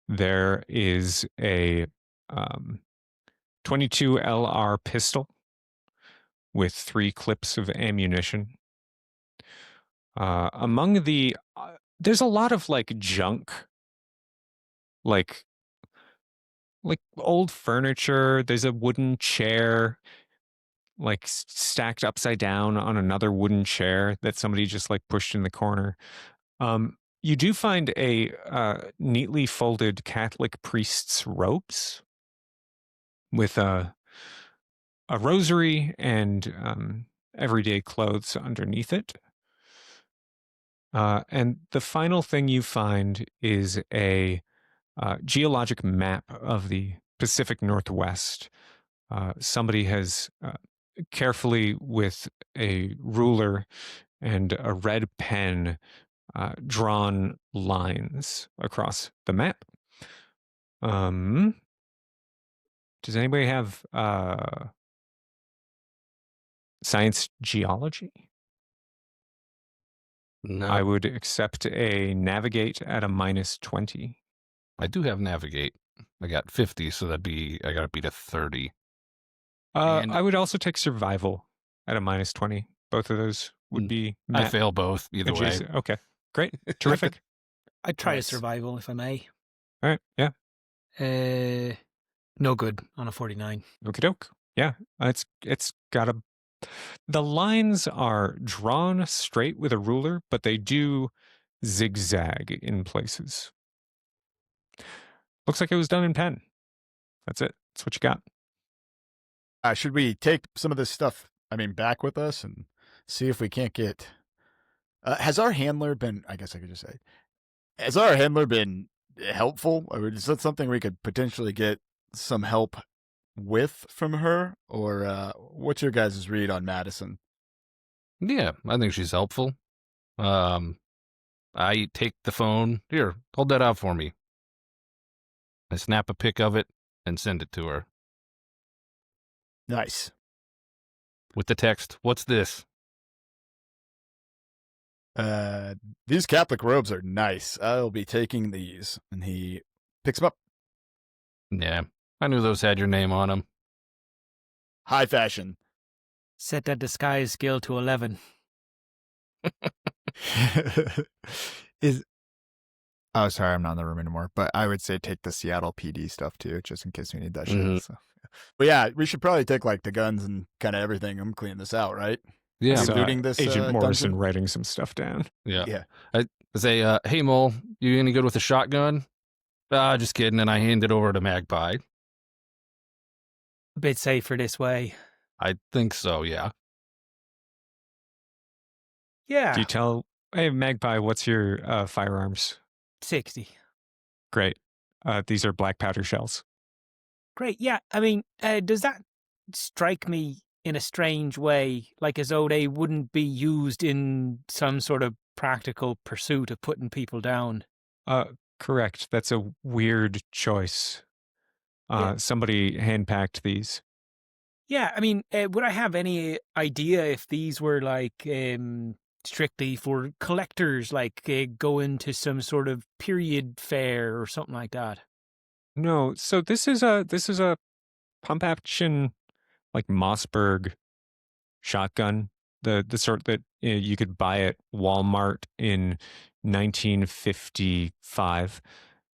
There is a 22 LR pistol with 3 clips of ammunition. Among the, there's a lot of like junk, like old furniture. There's a wooden chair, like stacked upside down on another wooden chair that somebody just like pushed in the corner. You do find a neatly folded Catholic priest's robes with a rosary and everyday clothes underneath it. And the final thing you find is a geologic map of the Pacific Northwest. Somebody has carefully, with a ruler and a red pen, drawn lines across the map. Does anybody have science geology? No, I would accept a navigate at a -20. I do have navigate. I got 50, so I got to beat a 30. And- I would also take survival at a -20. Both of those would be I map fail both either way. adjacent. Okay, great, terrific. I'd try a Nice. survival if I may. All right, yeah, No good on a 49. okie doke. Yeah, it's got a. The lines are drawn straight with a ruler, but they do zigzag in places. Looks like it was done in pen. That's it. That's what you got. Should we take some of this stuff, back with us and see if we can't get... has our handler been... I guess I could just say... Has our handler been helpful? Or is that something we could potentially get some help with from her? Or what's your guys' read on Madison? Yeah, I think she's helpful. I take the phone. Here, hold that out for me. I snap a pic of it and send it to her Nice. with the text, "What's this?" These Catholic robes are nice. I'll be taking these. And he picks them up. Yeah, I knew those had your name on them. High fashion. Set that disguise skill to 11. Oh, sorry, I'm not in the room anymore. But I would say take the Seattle PD stuff too, just in case we need that Mhm. shit. So. But yeah, we should probably take like the guns and kind of everything. I'm cleaning this out, right? Yeah, So- looting this, Agent Morrison dungeon? writing some stuff down. yeah. Yeah. I say, "Hey, Mole, you any good with a shotgun?" Just kidding. And I hand it over to Magpie. A bit safer this way. I think so. Yeah. Yeah. Do you tell, hey, Magpie, what's your firearms? 60. Great. These are black powder shells. Great. Yeah. Does that strike me in a strange way, like as though they wouldn't be used in some sort of practical pursuit of putting people down? Correct. That's a weird choice. Yeah. Somebody hand-packed these. Yeah. Would I have any idea if these were like strictly for collectors, like going to some sort of period fair or something like that? No, so this is a pump action like Mossberg shotgun, the sort that you could buy at Walmart in 1955,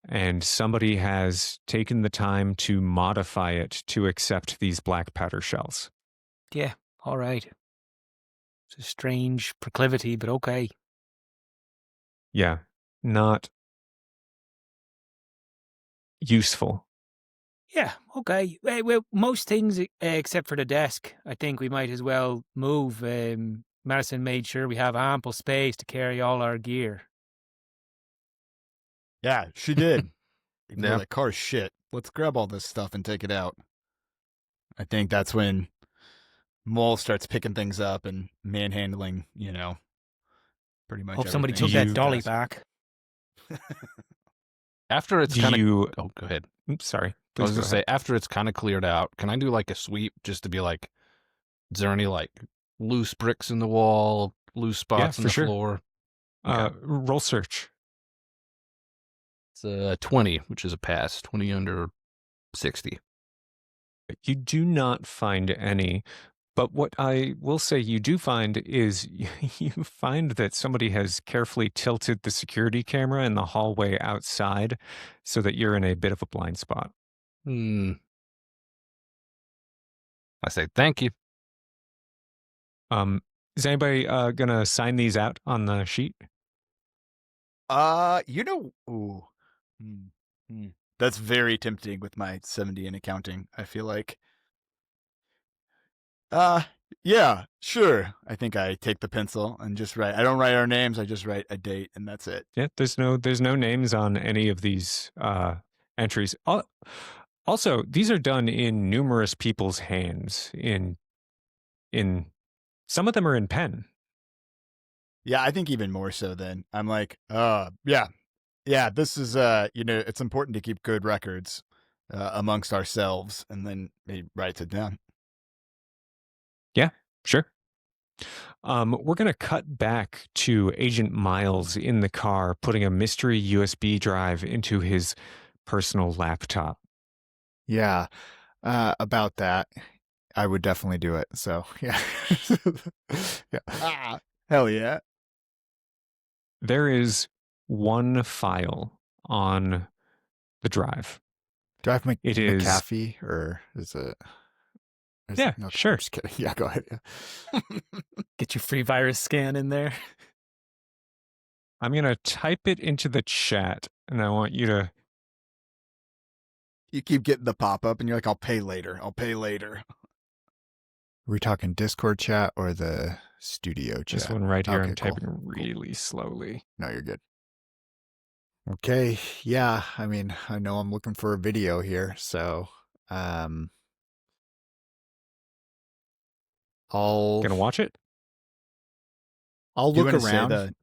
and somebody has taken the time to modify it to accept these black powder shells. Yeah, all right. It's a strange proclivity, but okay. Yeah, not useful. Yeah, okay. Well, most things except for the desk, I think we might as well move. Madison made sure we have ample space to carry all our gear. Yeah, she did. Even though Yeah. that car's shit. Let's grab all this stuff and take it out. I think that's when Mole starts picking things up and manhandling, pretty much Hope somebody everything took he that You- dolly does. back. After it's Do kind of you? oh, go ahead. Oops, sorry. I Please was go gonna ahead. say after it's kind of cleared out, can I do like a sweep just to be like, is there any like loose bricks in the wall, loose spots in for the sure. floor? Roll search. It's a 20, which is a pass. 20 under 60. You do not find any, but what I will say you do find is you find that somebody has carefully tilted the security camera in the hallway outside so that you're in a bit of a blind spot. I say thank you. Is anybody gonna sign these out on the sheet? Ooh. That's very tempting with my 70 in accounting, I feel like. Yeah, sure. I think I take the pencil and just write. I don't write our names, I just write a date and that's it. Yeah, there's no names on any of these entries. Also, these are done in numerous people's hands. In some of them are in pen. Yeah, I think even more so then. I'm like, yeah, this is it's important to keep good records amongst ourselves, and then he writes it down. Yeah, sure. We're going to cut back to Agent Miles in the car, putting a mystery USB drive into his personal laptop. Yeah, about that, I would definitely do it. So yeah, yeah. Hell yeah. There is one file on the drive. Do I have It is- McAfee or is it? Yeah, no, sure. I'm just kidding. Yeah, go ahead. Yeah. Get your free virus scan in there. I'm going to type it into the chat, and I want you to... You keep getting the pop up, and you're like, I'll pay later. I'll pay later. Are we talking Discord chat or the studio chat? This one right here, Okay, I'm cool, typing really slowly. No, you're good. Okay, yeah. I mean, I know I'm looking for a video here, so I'll Gonna watch it? I'll Do you look wanna around. and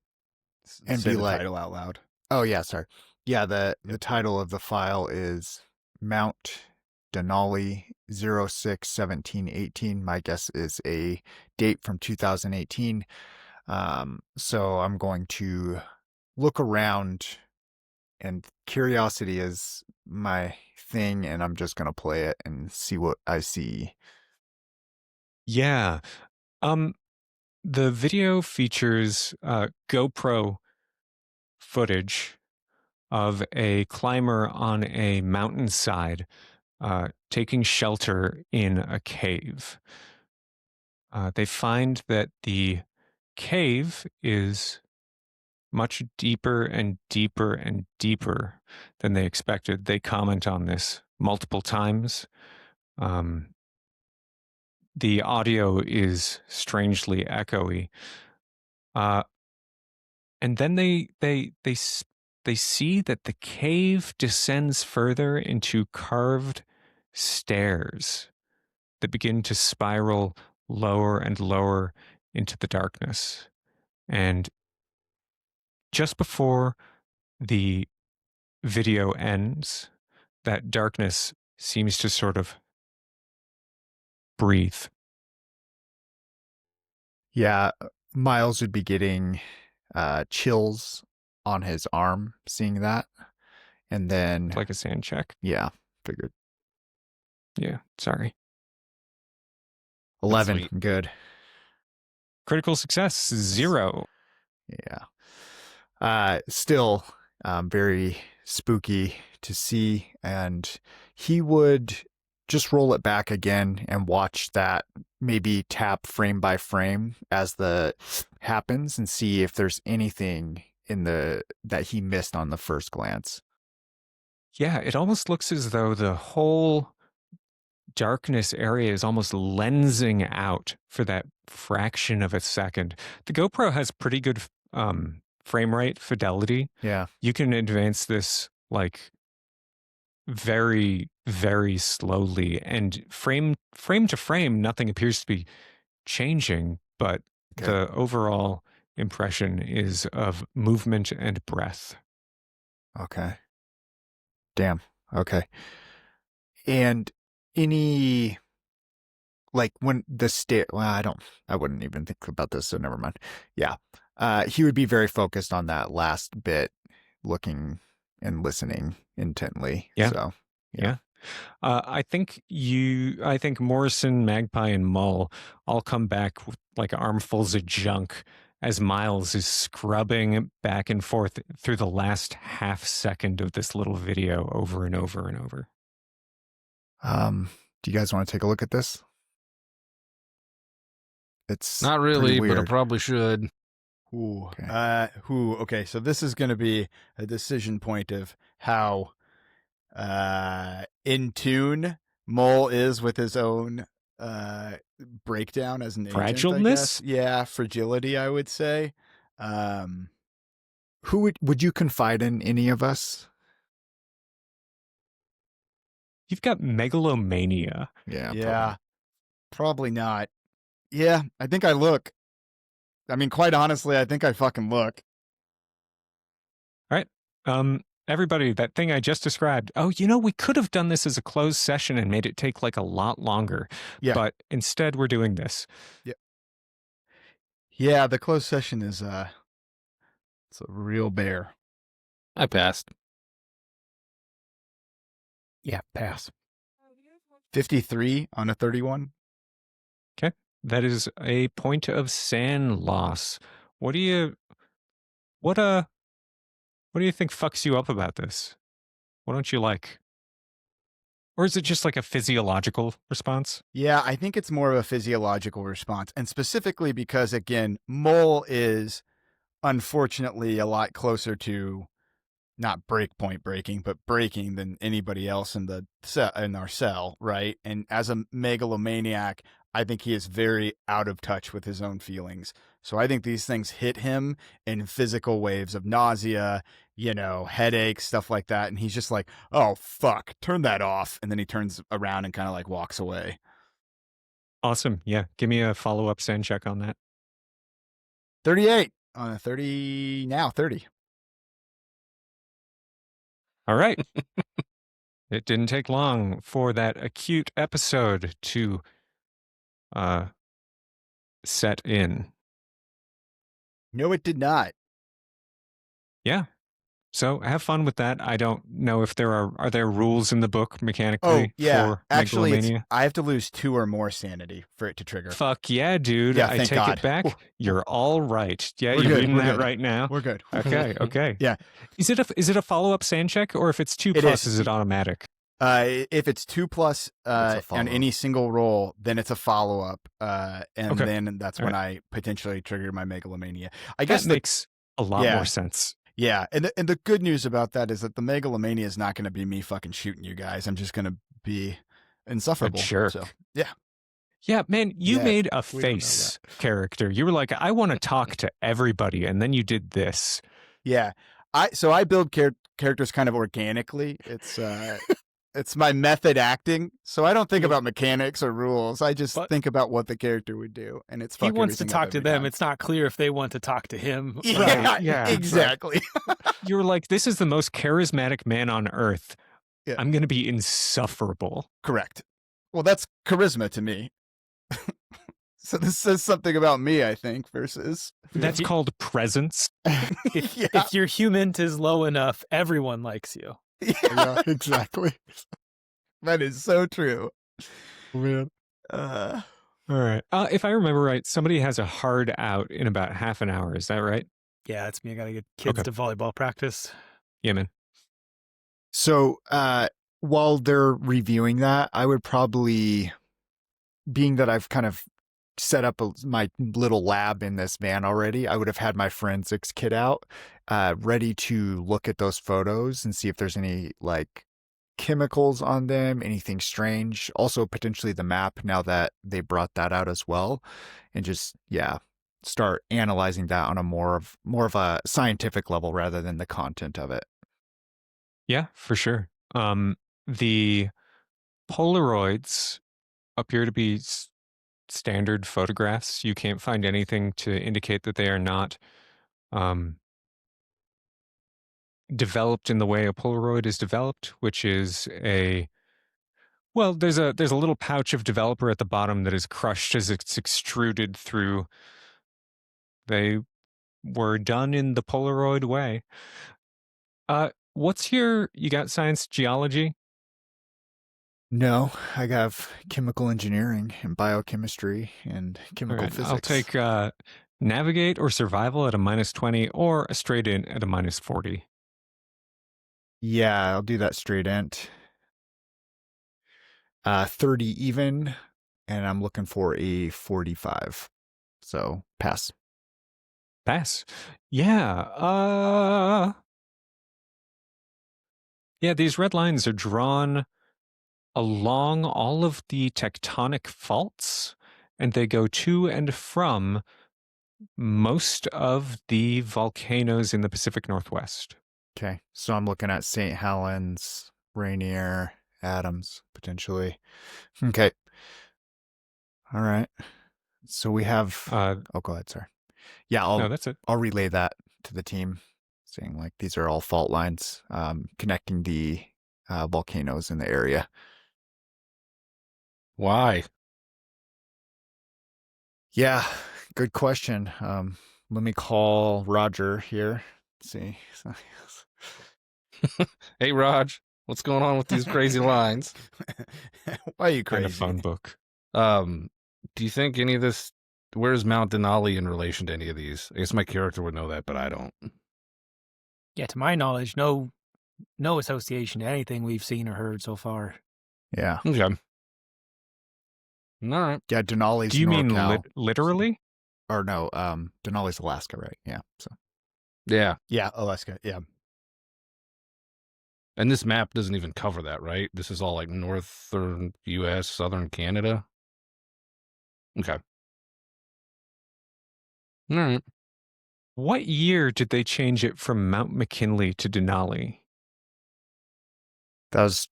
be say the like- title out loud. Oh yeah, sorry. Yeah, the Yep. title of the file is Mount Denali 06-17-18. My guess is a date from 2018. So I'm going to look around, and curiosity is my thing, and I'm just gonna play it and see what I see. Yeah. The video features GoPro footage of a climber on a mountainside taking shelter in a cave. They find that the cave is much deeper and deeper and deeper than they expected. They comment on this multiple times. The audio is strangely echoey. And then they see that the cave descends further into carved stairs that begin to spiral lower and lower into the darkness. And just before the video ends, that darkness seems to sort of breathe. Yeah, Miles would be getting chills on his arm seeing that. And then, Like a sand check. yeah, figured. Yeah, sorry. 11, sweet. good. Critical success, 0. Yeah. Still very spooky to see. And he would just roll it back again and watch that, maybe tap frame by frame as the happens and see if there's anything in that he missed on the first glance. Yeah, it almost looks as though the whole darkness area is almost lensing out for that fraction of a second. The GoPro has pretty good frame rate fidelity. Yeah. You can advance this like very, very slowly, and frame to frame, nothing appears to be changing, but Okay. the overall impression is of movement and breath. Okay. Damn. Okay. And any, like, when the well, I wouldn't even think about this, so never mind. Yeah. He would be very focused on that last bit, looking and listening intently. Yeah. So, Yeah. I think Morrison, Magpie, and Mull all come back with like armfuls of junk as Miles is scrubbing back and forth through the last half second of this little video over and over and over. Do you guys want to take a look at this? It's Not pretty really, but I weird. probably should. Ooh. Okay. Okay, so this is going to be a decision point of how in tune Mole is with his own breakdown as an agent, I Fragileness? guess. Yeah, fragility, I would say. Who would you confide in any of us? You've got megalomania. Yeah. Probably not. Yeah, I think I look. I mean, quite honestly, I think I fucking look. All right. Everybody, that thing I just described. Oh, we could have done this as a closed session and made it take like a lot longer. Yeah. But instead, we're doing this. Yeah, the closed session is it's a real bear. I passed. Yeah, pass. 53 on a 31. That is a point of SAN loss. What do you think fucks you up about this? What don't you like? Or is it just like a physiological response? Yeah, I think it's more of a physiological response. And specifically because, again, Mole is unfortunately a lot closer to not breakpoint breaking, but breaking than anybody else in our cell, right? And as a megalomaniac, I think he is very out of touch with his own feelings. So I think these things hit him in physical waves of nausea, headaches, stuff like that. And he's just like, oh, fuck, turn that off. And then he turns around and kind of like walks away. Awesome. Yeah. Give me a follow-up SAN check on that. 38 on a 30 now, 30. All right. It didn't take long for that acute episode to set in. No, it did not. Yeah. So have fun with that. I don't know if are there rules in the book mechanically Oh, yeah. for Actually, megalomania. I have to lose 2 or more sanity for it to trigger. Fuck yeah, dude. Yeah, I thank take God. it back. You're all right. Yeah, We're you're good, reading we're that good. right now. We're good. Okay. Yeah. Is it a follow-up SAN check, or if it's 2 It plus, is. is it automatic? If it's 2 plus It's a on follow-up. any single roll, then it's a follow-up. And Okay. then that's All when I potentially trigger my megalomania. I That guess makes a lot Yeah. more sense. Yeah, and the good news about that is that the megalomania is not going to be me fucking shooting you guys. I'm just going to be insufferable. jerk. So, yeah. Yeah, man, you Yeah, made a we don't know face character. You were like, I want to talk to everybody, and then you did this. Yeah. I build characters kind of organically. It's it's my method acting. So I don't think about mechanics or rules. I just But- think about what the character would do, and it's He fuck wants to everything up talk to every them. time. It's not clear if they want to talk to him. Yeah, Right, yeah, exactly. You were like, this is the most charismatic man on earth. Yeah. I'm going to be insufferable. Correct. Well, that's charisma to me. So this says something about me, I think, versus. That's called presence. Yeah. If your humint is low enough, everyone likes you. Yeah, exactly. That is so true. Man. Uh, All right. If I remember right, somebody has a hard out in about half an hour. Is that right? Yeah, that's me. I gotta get kids Okay. to volleyball practice. Yeah, man. So while they're reviewing that, I would probably, being that I've kind of set up my little lab in this van already, I would have had my forensics kit out, ready to look at those photos and see if there's any like chemicals on them, anything strange. Also potentially the map now that they brought that out as well, and just start analyzing that on a more of a scientific level rather than the content of it. Yeah, for sure. The Polaroids appear to be standard photographs. You can't find anything to indicate that they are not developed in the way a Polaroid is developed, which is there's a little pouch of developer at the bottom that is crushed as it's extruded through. They were done in the Polaroid way. You got science geology? No, I have chemical engineering and biochemistry and All chemical right, physics. I'll take navigate or survival at a -20 or a straight in at a -40. Yeah, I'll do that straight int. 30 even, and I'm looking for a 45. So pass. Pass. Yeah. Yeah, these red lines are drawn along all of the tectonic faults, and they go to and from most of the volcanoes in the Pacific Northwest. Okay, so I'm looking at St. Helens, Rainier, Adams, potentially. Okay. All right. So we have. Oh, go ahead. Sorry. Yeah, No, that's it. I'll relay that to the team, saying like these are all fault lines connecting the volcanoes in the area. Why? Yeah, good question. Let me call Roger here. Let's see. Hey, Raj, what's going on with these crazy lines? Why are you And crazy? a phone book. Do you think any of this? Where's Mount Denali in relation to any of these? I guess my character would know that, but I don't. Yeah, to my knowledge, no association to anything we've seen or heard so far. Yeah. Okay. All right. Yeah, Denali's Do you mean NorCal. literally? Or no, Denali's Alaska, right? Yeah. So Yeah. Yeah, Alaska. Yeah. And this map doesn't even cover that, right? This is all like northern U.S., southern Canada. Okay. All right. What year did they change it from Mount McKinley to Denali? that was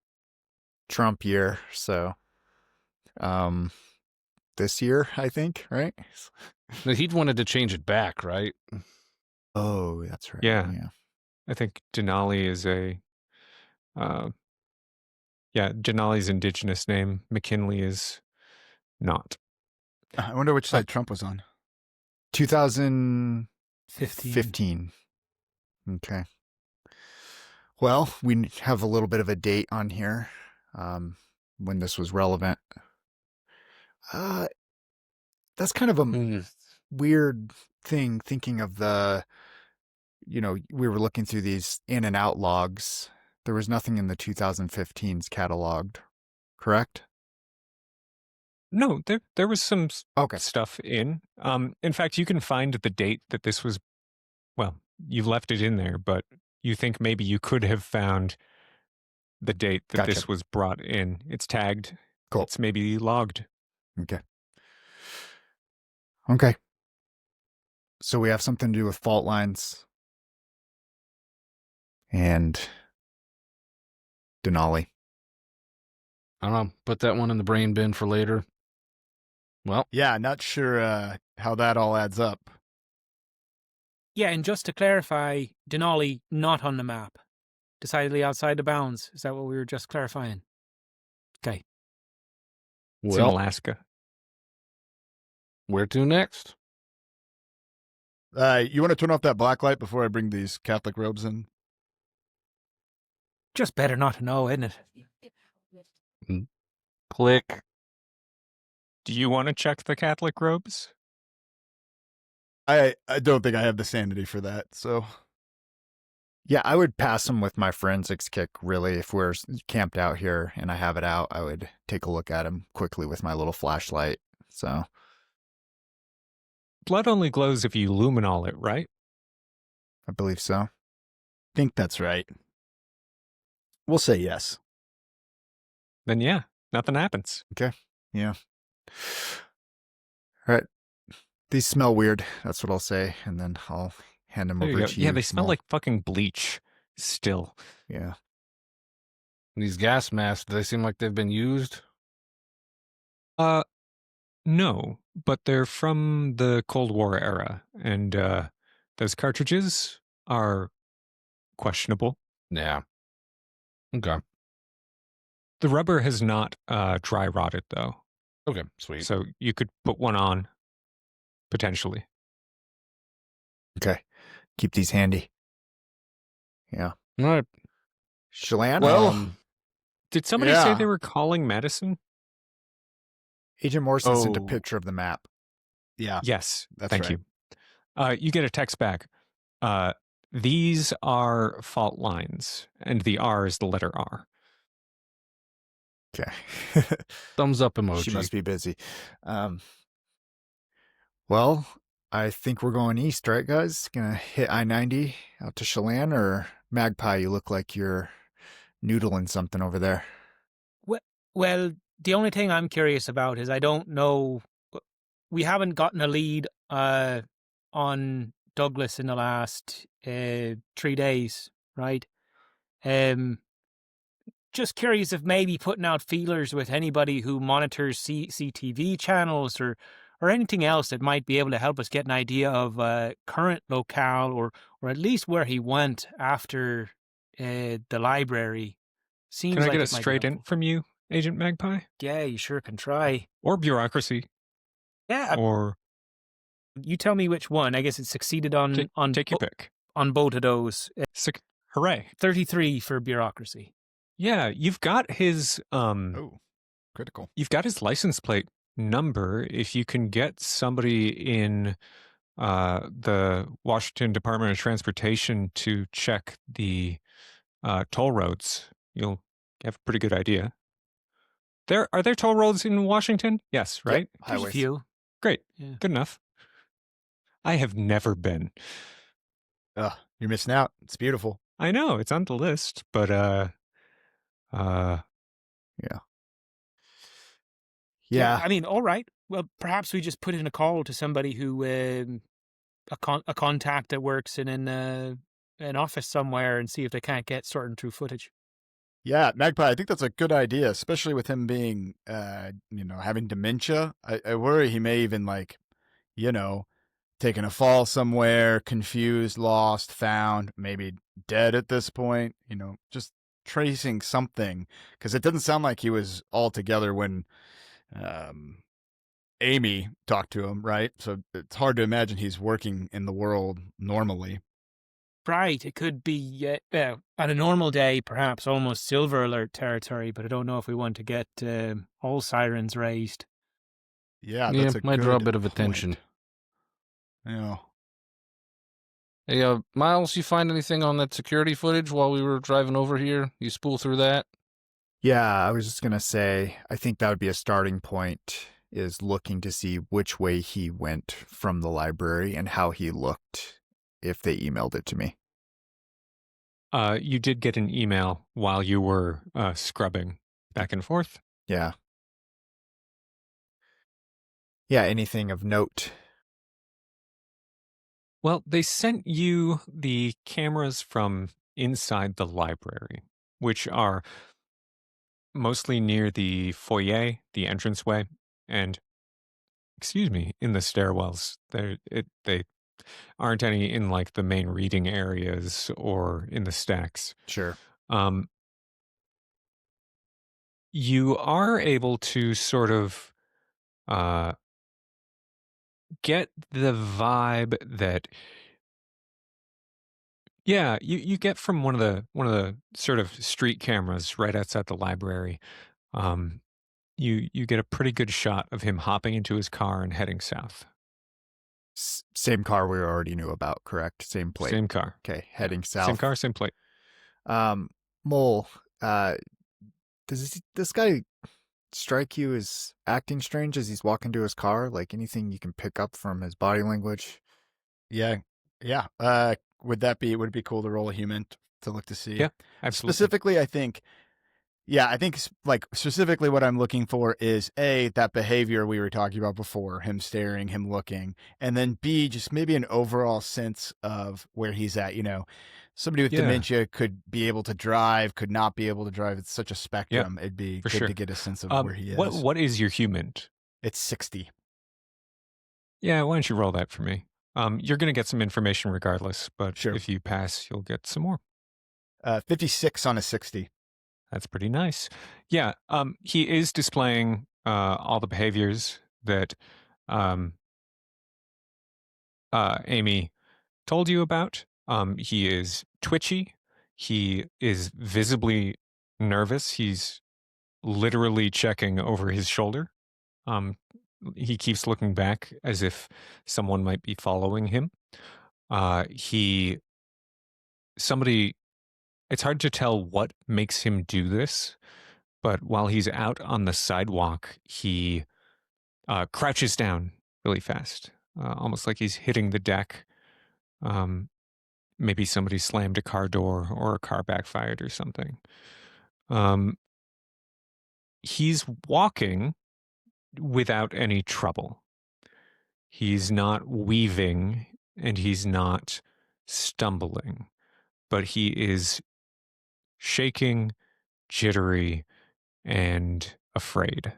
Trump year. So this year, I think, right? Now, he'd wanted to change it back, right? Oh, that's right. Yeah. I think Denali is Denali's indigenous name. McKinley is not. I wonder which side Trump was on. 2015. Okay. Well, we have a little bit of a date on here when this was relevant. That's kind of a weird thing, thinking of we were looking through these in and out logs. There was nothing in the 2015s cataloged, correct? No, there was some Okay. stuff in. In fact, you can find the date that this was. Well, you left it in there, but you think maybe you could have found the date that Gotcha. this was brought in. It's tagged. Cool. It's maybe logged. Okay. So we have something to do with fault lines and Denali. I don't know. Put that one in the brain bin for later. Well, Yeah, not sure how that all adds up. Yeah, and just to clarify, Denali not on the map. Decidedly outside the bounds. Is that what we were just clarifying? Okay. It's in well, Alaska. Where to next? You want to turn off that black light before I bring these Catholic robes in? Just better not to know, isn't it? Click. Do you want to check the Catholic robes? I don't think I have the sanity for that, so... Yeah, I would pass them with my forensics kick, really. If we're camped out here and I have it out, I would take a look at them quickly with my little flashlight. So, Blood only glows if you luminol it, right? I believe so. think that's right. We'll say yes. Then yeah, nothing happens. Yeah. All right. These smell weird. That's what I'll say. And then I'll hand them There you over go. to Yeah, you. they smell Small. like fucking bleach still. Yeah. These gas masks, do they seem like they've been used? No, but they're from the Cold War era, and those cartridges are questionable. Yeah. Okay. The rubber has not dry rotted, though, Okay, sweet. so you could put one on, potentially. Okay. Keep these handy. Yeah. All right. Chelan? Well, Did somebody say Yeah. they were calling medicine? Agent Morrison sent a Oh. picture of the map. yeah. Yes, That's thank right. you. You get a text back. These are fault lines, and the R is the letter R. Okay. Thumbs up emoji. She must be busy. Well, I think we're going east, right, guys? Gonna hit I-90 out to Chelan, or Magpie, you look like you're noodling something over there. Well, the only thing I'm curious about is I don't know. We haven't gotten a lead on Douglas in the last 3 days, right? Just curious if maybe putting out feelers with anybody who monitors CCTV channels or anything else that might be able to help us get an idea of current locale or at least where he went after the library. Seems Can I like get a it might be straight in helpful. from you, Agent Magpie? Yeah, you sure can try. Or bureaucracy? Yeah, Or you tell me which one. I guess it succeeded on take your pick. on both of those. Hooray. 33 for bureaucracy. Yeah, you've got his Oh, critical. you've got his license plate number. If you can get somebody in the Washington Department of Transportation to check the toll roads, you'll have a pretty good idea. Are there toll roads in Washington? Yes, right? There's a Highways. few. Great. Yeah. Good enough. I have never been. You're missing out. It's beautiful. I know it's on the list, but Yeah. I mean, all right. Well, perhaps we just put in a call to somebody who a contact that works in an office somewhere and see if they can't get certain true footage. Yeah, Magpie, I think that's a good idea, especially with him being, having dementia. I worry he may even, taken a fall somewhere, confused, lost, found, maybe dead at this point, just tracing something. Because it doesn't sound like he was all together when Amy talked to him, right? So it's hard to imagine he's working in the world normally. Right. It could be on a normal day, perhaps almost silver alert territory, but I don't know if we want to get all sirens raised. Yeah, Yeah, that's a might draw a good bit of point. attention. Yeah. Hey, Miles, you find anything on that security footage while we were driving over here? You spool through that? Yeah, I was just going to say, I think that would be a starting point, is looking to see which way he went from the library and how he looked if they emailed it to me. you did get an email while you were scrubbing back and forth. Yeah. Yeah, anything of note? Well, they sent you the cameras from inside the library, which are mostly near the foyer, the entranceway, and in the stairwells. They aren't any in like the main reading areas or in the stacks. Sure. You are able to sort of get the vibe that, yeah, you get from one of the sort of street cameras right outside the library. Um, you get a pretty good shot of him hopping into his car and heading south. Same car we already knew about, correct? Same plate. Same car. Okay, heading Yeah. south. Same car, same plate. Mole, does this guy strike you as acting strange as he's walking to his car? Like anything you can pick up from his body language? Yeah. Yeah. Would it be cool to roll a human to look to see? Yeah, absolutely. Specifically, I think like specifically what I'm looking for is A, that behavior we were talking about before, him staring, him looking, and then B, just maybe an overall sense of where he's at. Somebody with Yeah. dementia could be able to drive, could not be able to drive. It's such a spectrum. It'd be for good sure. to get a sense of where he is. What is your human? It's 60. Yeah, why don't you roll that for me? You're going to get some information regardless, but Sure. if you pass, you'll get some more. 56 on a 60. That's pretty nice. Yeah, he is displaying all the behaviors that Amy told you about. He is twitchy. He is visibly nervous. He's literally checking over his shoulder. He keeps looking back as if someone might be following him. It's hard to tell what makes him do this, but while he's out on the sidewalk, he crouches down really fast, almost like he's hitting the deck. Maybe somebody slammed a car door or a car backfired or something. He's walking without any trouble. He's not weaving and he's not stumbling, but he is shaking, jittery, and afraid.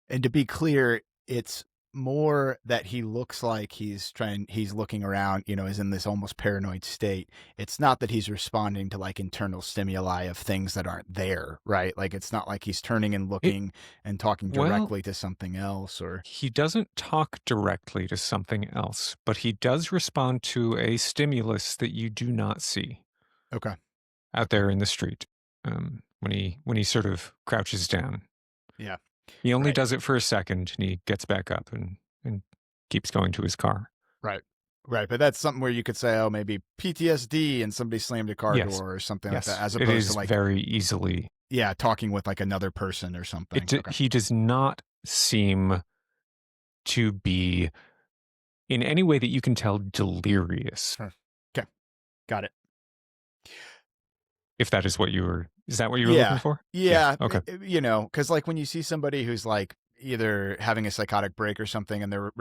And to be clear, it's more that he looks like he's looking around, is in this almost paranoid state. It's not that he's responding to like internal stimuli of things that aren't there, right? Like it's not like he's turning and looking and talking directly to something else, or he doesn't talk directly to something else, but he does respond to a stimulus that you do not see. Okay. Out there in the street, when he sort of crouches down. Yeah. He only does it for a second, and he gets back up and keeps going to his car. Right. But that's something where you could say, oh, maybe PTSD and somebody slammed a car door or something like that, as opposed to like very easily. Yeah, talking with like another person or something. He does not seem to be in any way that you can tell delirious. Okay. Got it. If that is what you were, is that what you were looking for? Yeah. Okay. Because like when you see somebody who's like either having a psychotic break or something, and they're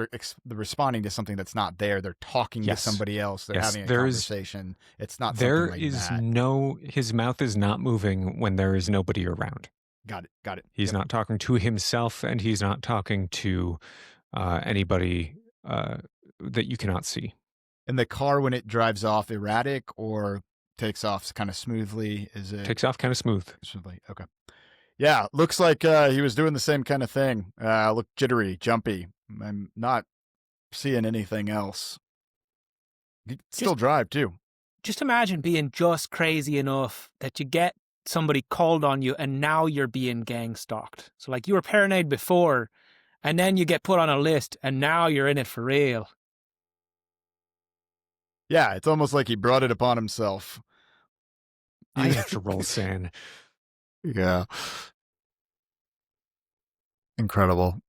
responding to something that's not there, they're talking to somebody else, they're having a conversation. It's not something like that. His mouth is not moving when there is nobody around. Got it. He's not talking to himself, and he's not talking to anybody that you cannot see. And the car, when it drives off, erratic or takes off kind of smoothly? Takes off kind of smoothly? Okay. Yeah, looks like he was doing the same kind of thing. Look jittery, jumpy. I'm not seeing anything else. He still drive too. Just imagine being just crazy enough that you get somebody called on you and now you're being gang stalked. So like you were paranoid before and then you get put on a list and now you're in it for real. Yeah, it's almost like he brought it upon himself. I have to roll San. Yeah. Incredible.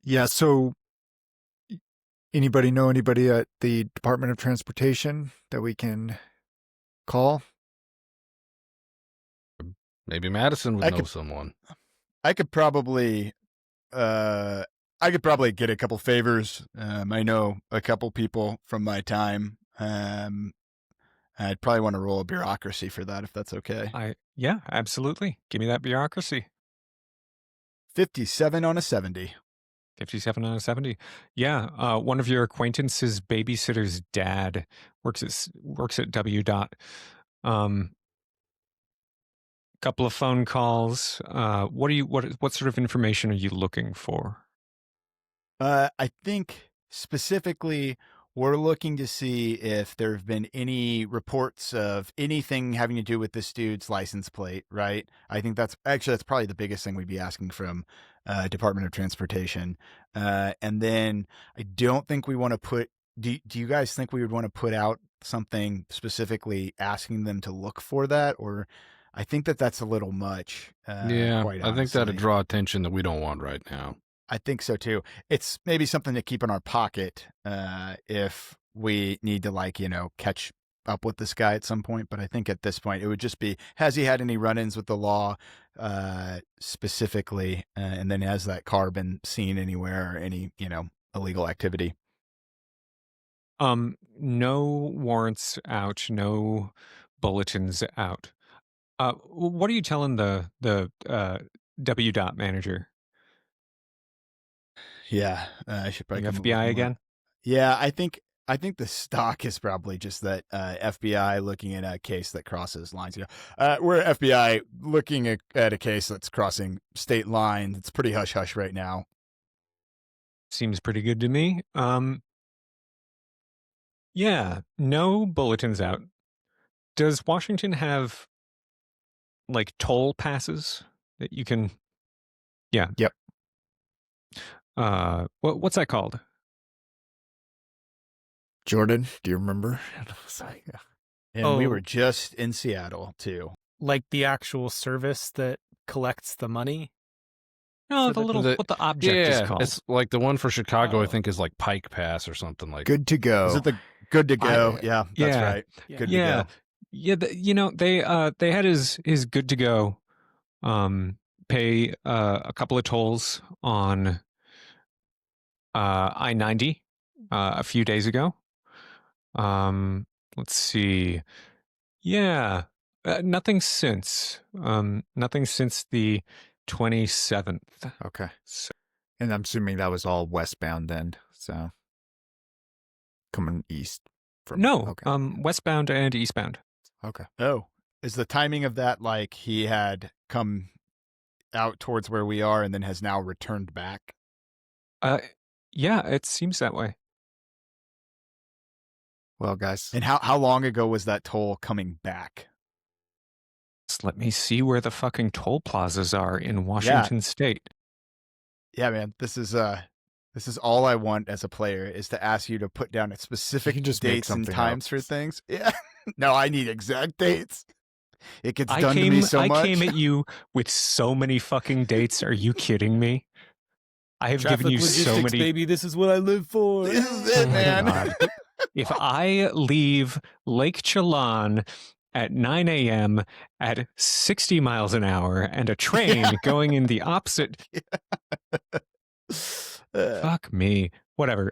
Yeah, so anybody know anybody at the Department of Transportation that we can call? Maybe Madison would know someone. I could probably get a couple favors. I know a couple people from my time. I'd probably want to roll a bureaucracy for that if that's okay. Yeah, absolutely. Give me that bureaucracy. 57 on a 70. 57 on a 70. Yeah, one of your acquaintances' babysitter's dad works at W. Couple of phone calls. What sort of information are you looking for? I think specifically we're looking to see if there have been any reports of anything having to do with this dude's license plate, right? I think that's probably the biggest thing we'd be asking from Department of Transportation. And then I don't think we want to put. Do you guys think we would want to put out something specifically asking them to look for that, or I think that's a little much. Yeah, quite I think honestly. that'd draw attention that we don't want right now. I think so too. It's maybe something to keep in our pocket if we need to catch up with this guy at some point. But I think at this point it would just be, has he had any run-ins with the law specifically, and then has that car been seen anywhere or any illegal activity? No warrants out, no bulletins out. What are you telling the W dot manager? Yeah, I should probably The come up with FBI more. again? Yeah, I think the stock is probably just that FBI looking at a case that crosses lines. We're FBI looking at a case that's crossing state lines. It's pretty hush hush right now. Seems pretty good to me. Yeah, no bulletins out. Does Washington have like toll passes that you can? Yeah. Yep. What's that called? Jordan, do you remember? And we Oh. were just in Seattle too. Like the actual service that collects the money. No, For the the- little the- what the object is Yeah, called. it's like the one for Chicago. I Oh. think is like Pike Pass or something like. Good to go. Is it the good to go? I- yeah, that's yeah. right. Yeah. Good Yeah, to go. yeah. They had his good to go. Pay a couple of tolls on I-90 a few days ago. Let's see. Yeah, nothing since. Nothing since the 27th. Okay. So, And I'm assuming that was all westbound then. So coming east from. no, Okay. westbound and eastbound. Okay. Oh, is the timing of that like he had come out towards where we are and then has now returned back? Yeah, it seems that way. Well, guys. And how long ago was that toll coming back? Just let me see where the fucking toll plazas are in Washington State. Yeah, man, this is all I want as a player is to ask you to put down a specific can just make dates and something times up. for things. Yeah, no, I need exact dates. It gets I done to me so I much. came at you with so many fucking dates. Are you kidding me? I have given you so many. baby. This is what I live for. This is it, Oh my man. God. If I leave Lake Chelan at 9 a.m. at 60 miles an hour and a train going in the opposite, fuck me. Whatever.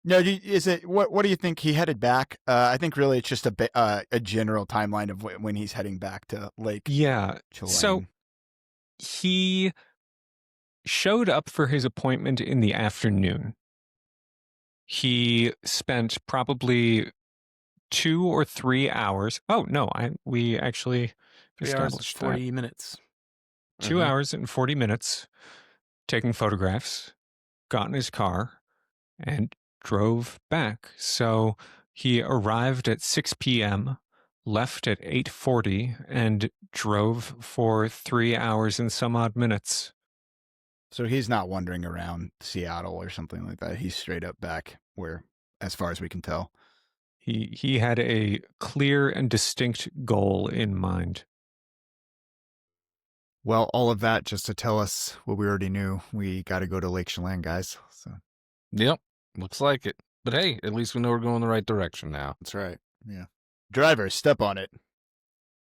No, is it what do you think he headed back? I think really it's just a general timeline of when he's heading back to Lake Yeah. Chelan. So he showed up for his appointment in the afternoon. He spent probably 2 or 3 hours. Oh no, we actually 3 hours and established 40 minutes. that. 2 hours and 40 minutes taking photographs, got in his car, and drove back. So he arrived at 6 p.m., left at 8:40, and drove for 3 hours and some odd minutes. So he's not wandering around Seattle or something like that. He's straight up back where, as far as we can tell. He had a clear and distinct goal in mind. Well, all of that just to tell us what we already knew. We got to go to Lake Chelan, guys. So Yep, looks like it. But hey, at least we know we're going the right direction now. that's right. Yeah. Driver, step on it.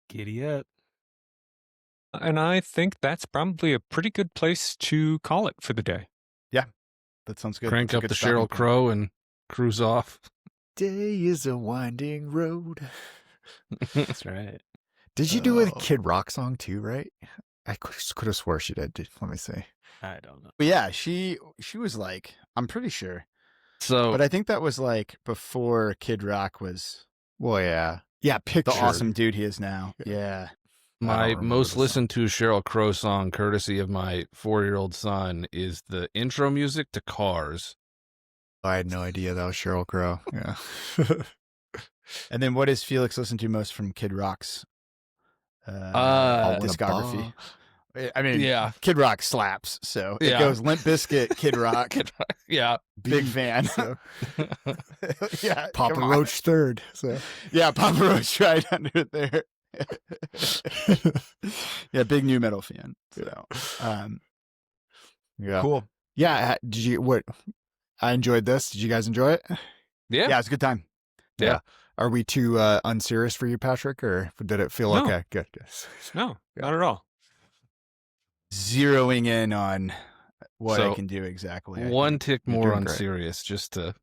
Giddy up. And I think that's probably a pretty good place to call it for the day. That sounds good. Crank That's a up good the stopping Sheryl point. Crow and cruise off. Day is a winding road. That's right. Did you do a Oh. Kid Rock song too, right? I could have swore she did. Let me see. I don't know. But yeah, she was like, I'm pretty sure. So But I think that was like before Kid Rock was Well, yeah. Yeah, the picture. awesome dude he is now. Yeah. My remember most the song. listened to Sheryl Crow song, courtesy of my 4-year-old son, is the intro music to Cars. I had no idea that was Sheryl Crow. Yeah. And then what does Felix listen to most from Kid Rock's What a discography? ball. I mean, Yeah. Kid Rock slaps. So it Yeah. goes Limp Bizkit, Kid Rock. Yeah. Big fan. So, Yeah, Papa come on. Roach third. So Yeah, Papa Roach right under there. Yeah, big new metal fan. So, yeah. cool. Yeah. I enjoyed this. Did you guys enjoy it? Yeah. Yeah, it's a good time. Yeah. Are we too unserious for you, Patrick, or did it feel No. okay? Good. No, Yeah. not at all. Zeroing in on what I So, can do exactly. I One think. tick You're more doing on great. serious, just to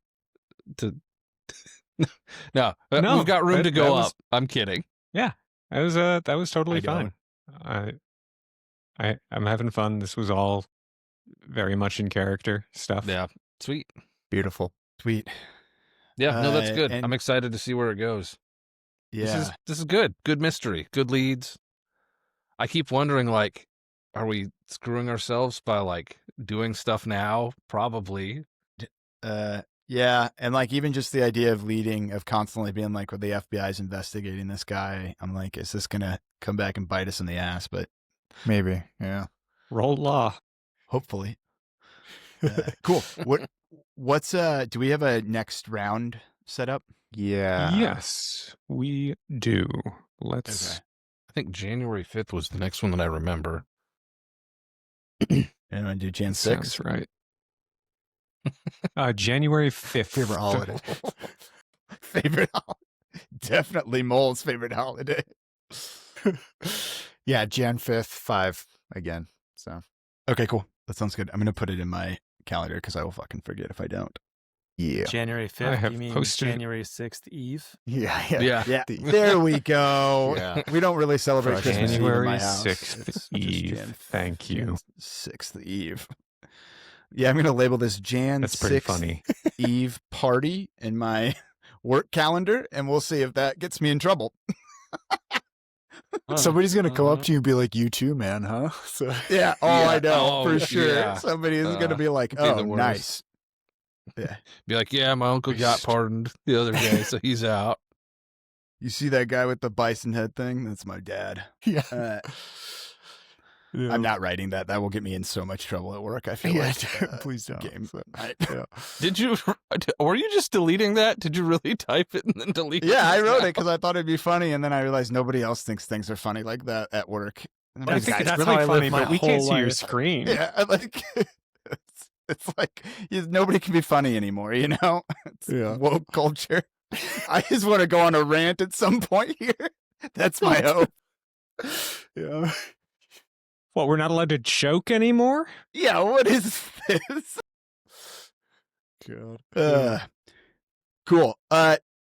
No, we've got room to that go was- up. I'm kidding. That was totally I fine. I'm having fun. This was all very much in character stuff. Yeah. Sweet. Beautiful. Sweet. Yeah, no, that's good. and- I'm excited to see where it goes. Yeah. This is good. Good mystery. Good leads. I keep wondering, like, are we screwing ourselves by like doing stuff now? Probably. Yeah, and like even just the idea of constantly being like, well, the FBI's investigating this guy. I'm like, is this gonna come back and bite us in the ass? But Maybe. Yeah. Roll law. hopefully. Cool. What's do we have a next round set up? Yeah. Yes, we do. Let's. Okay. I think January 5th was the next one that I remember. And I want to do Jan 6. Sounds right. January 5th. Favorite holiday. Favorite holiday. Definitely Mole's favorite holiday. Yeah. Jan 5th, 5 again. So Okay, cool. That sounds good. I'm gonna put it in my calendar because I will fucking forget if I don't. yeah. January 5th, I have you mean posted- January 6th Eve? Yeah. Yeah. Yeah, The- there we go. Yeah. We don't really celebrate Fresh Christmas Eve in January my house. 6th It's just Eve. Jan- Thank you. Jan 6th Eve. Yeah, I'm gonna label this Jan That's pretty 6th funny. Eve party in my work calendar, and we'll see if that gets me in trouble. Somebody's gonna come up to you and be like, "You too, man, huh?" So Yeah. Oh, Yeah. I know Oh, for sure. yeah. Somebody is gonna be like, it'd be "Oh, the worst. nice." Yeah. Be like, yeah, my uncle got pardoned the other day, so he's out. You see that guy with the bison head thing? That's my dad. yeah. I'm not writing that. That will get me in so much trouble at work. I feel Yeah. like. Please don't. Game. So, I- yeah. Did you? Were you just deleting that? Did you really type it and then delete it? Yeah, I wrote now? it because I thought it'd be funny, and then I realized nobody else thinks things are funny like that at work. And I'm I like, think "Guys, that's really how I live funny, my but we can't whole see your life. screen. yeah, like it's like nobody can be funny anymore. You know, it's Yeah. woke culture. I just want to go on a rant at some point here. That's my hope. Yeah. What, we're not allowed to joke anymore? Yeah, what is this? God. Cool.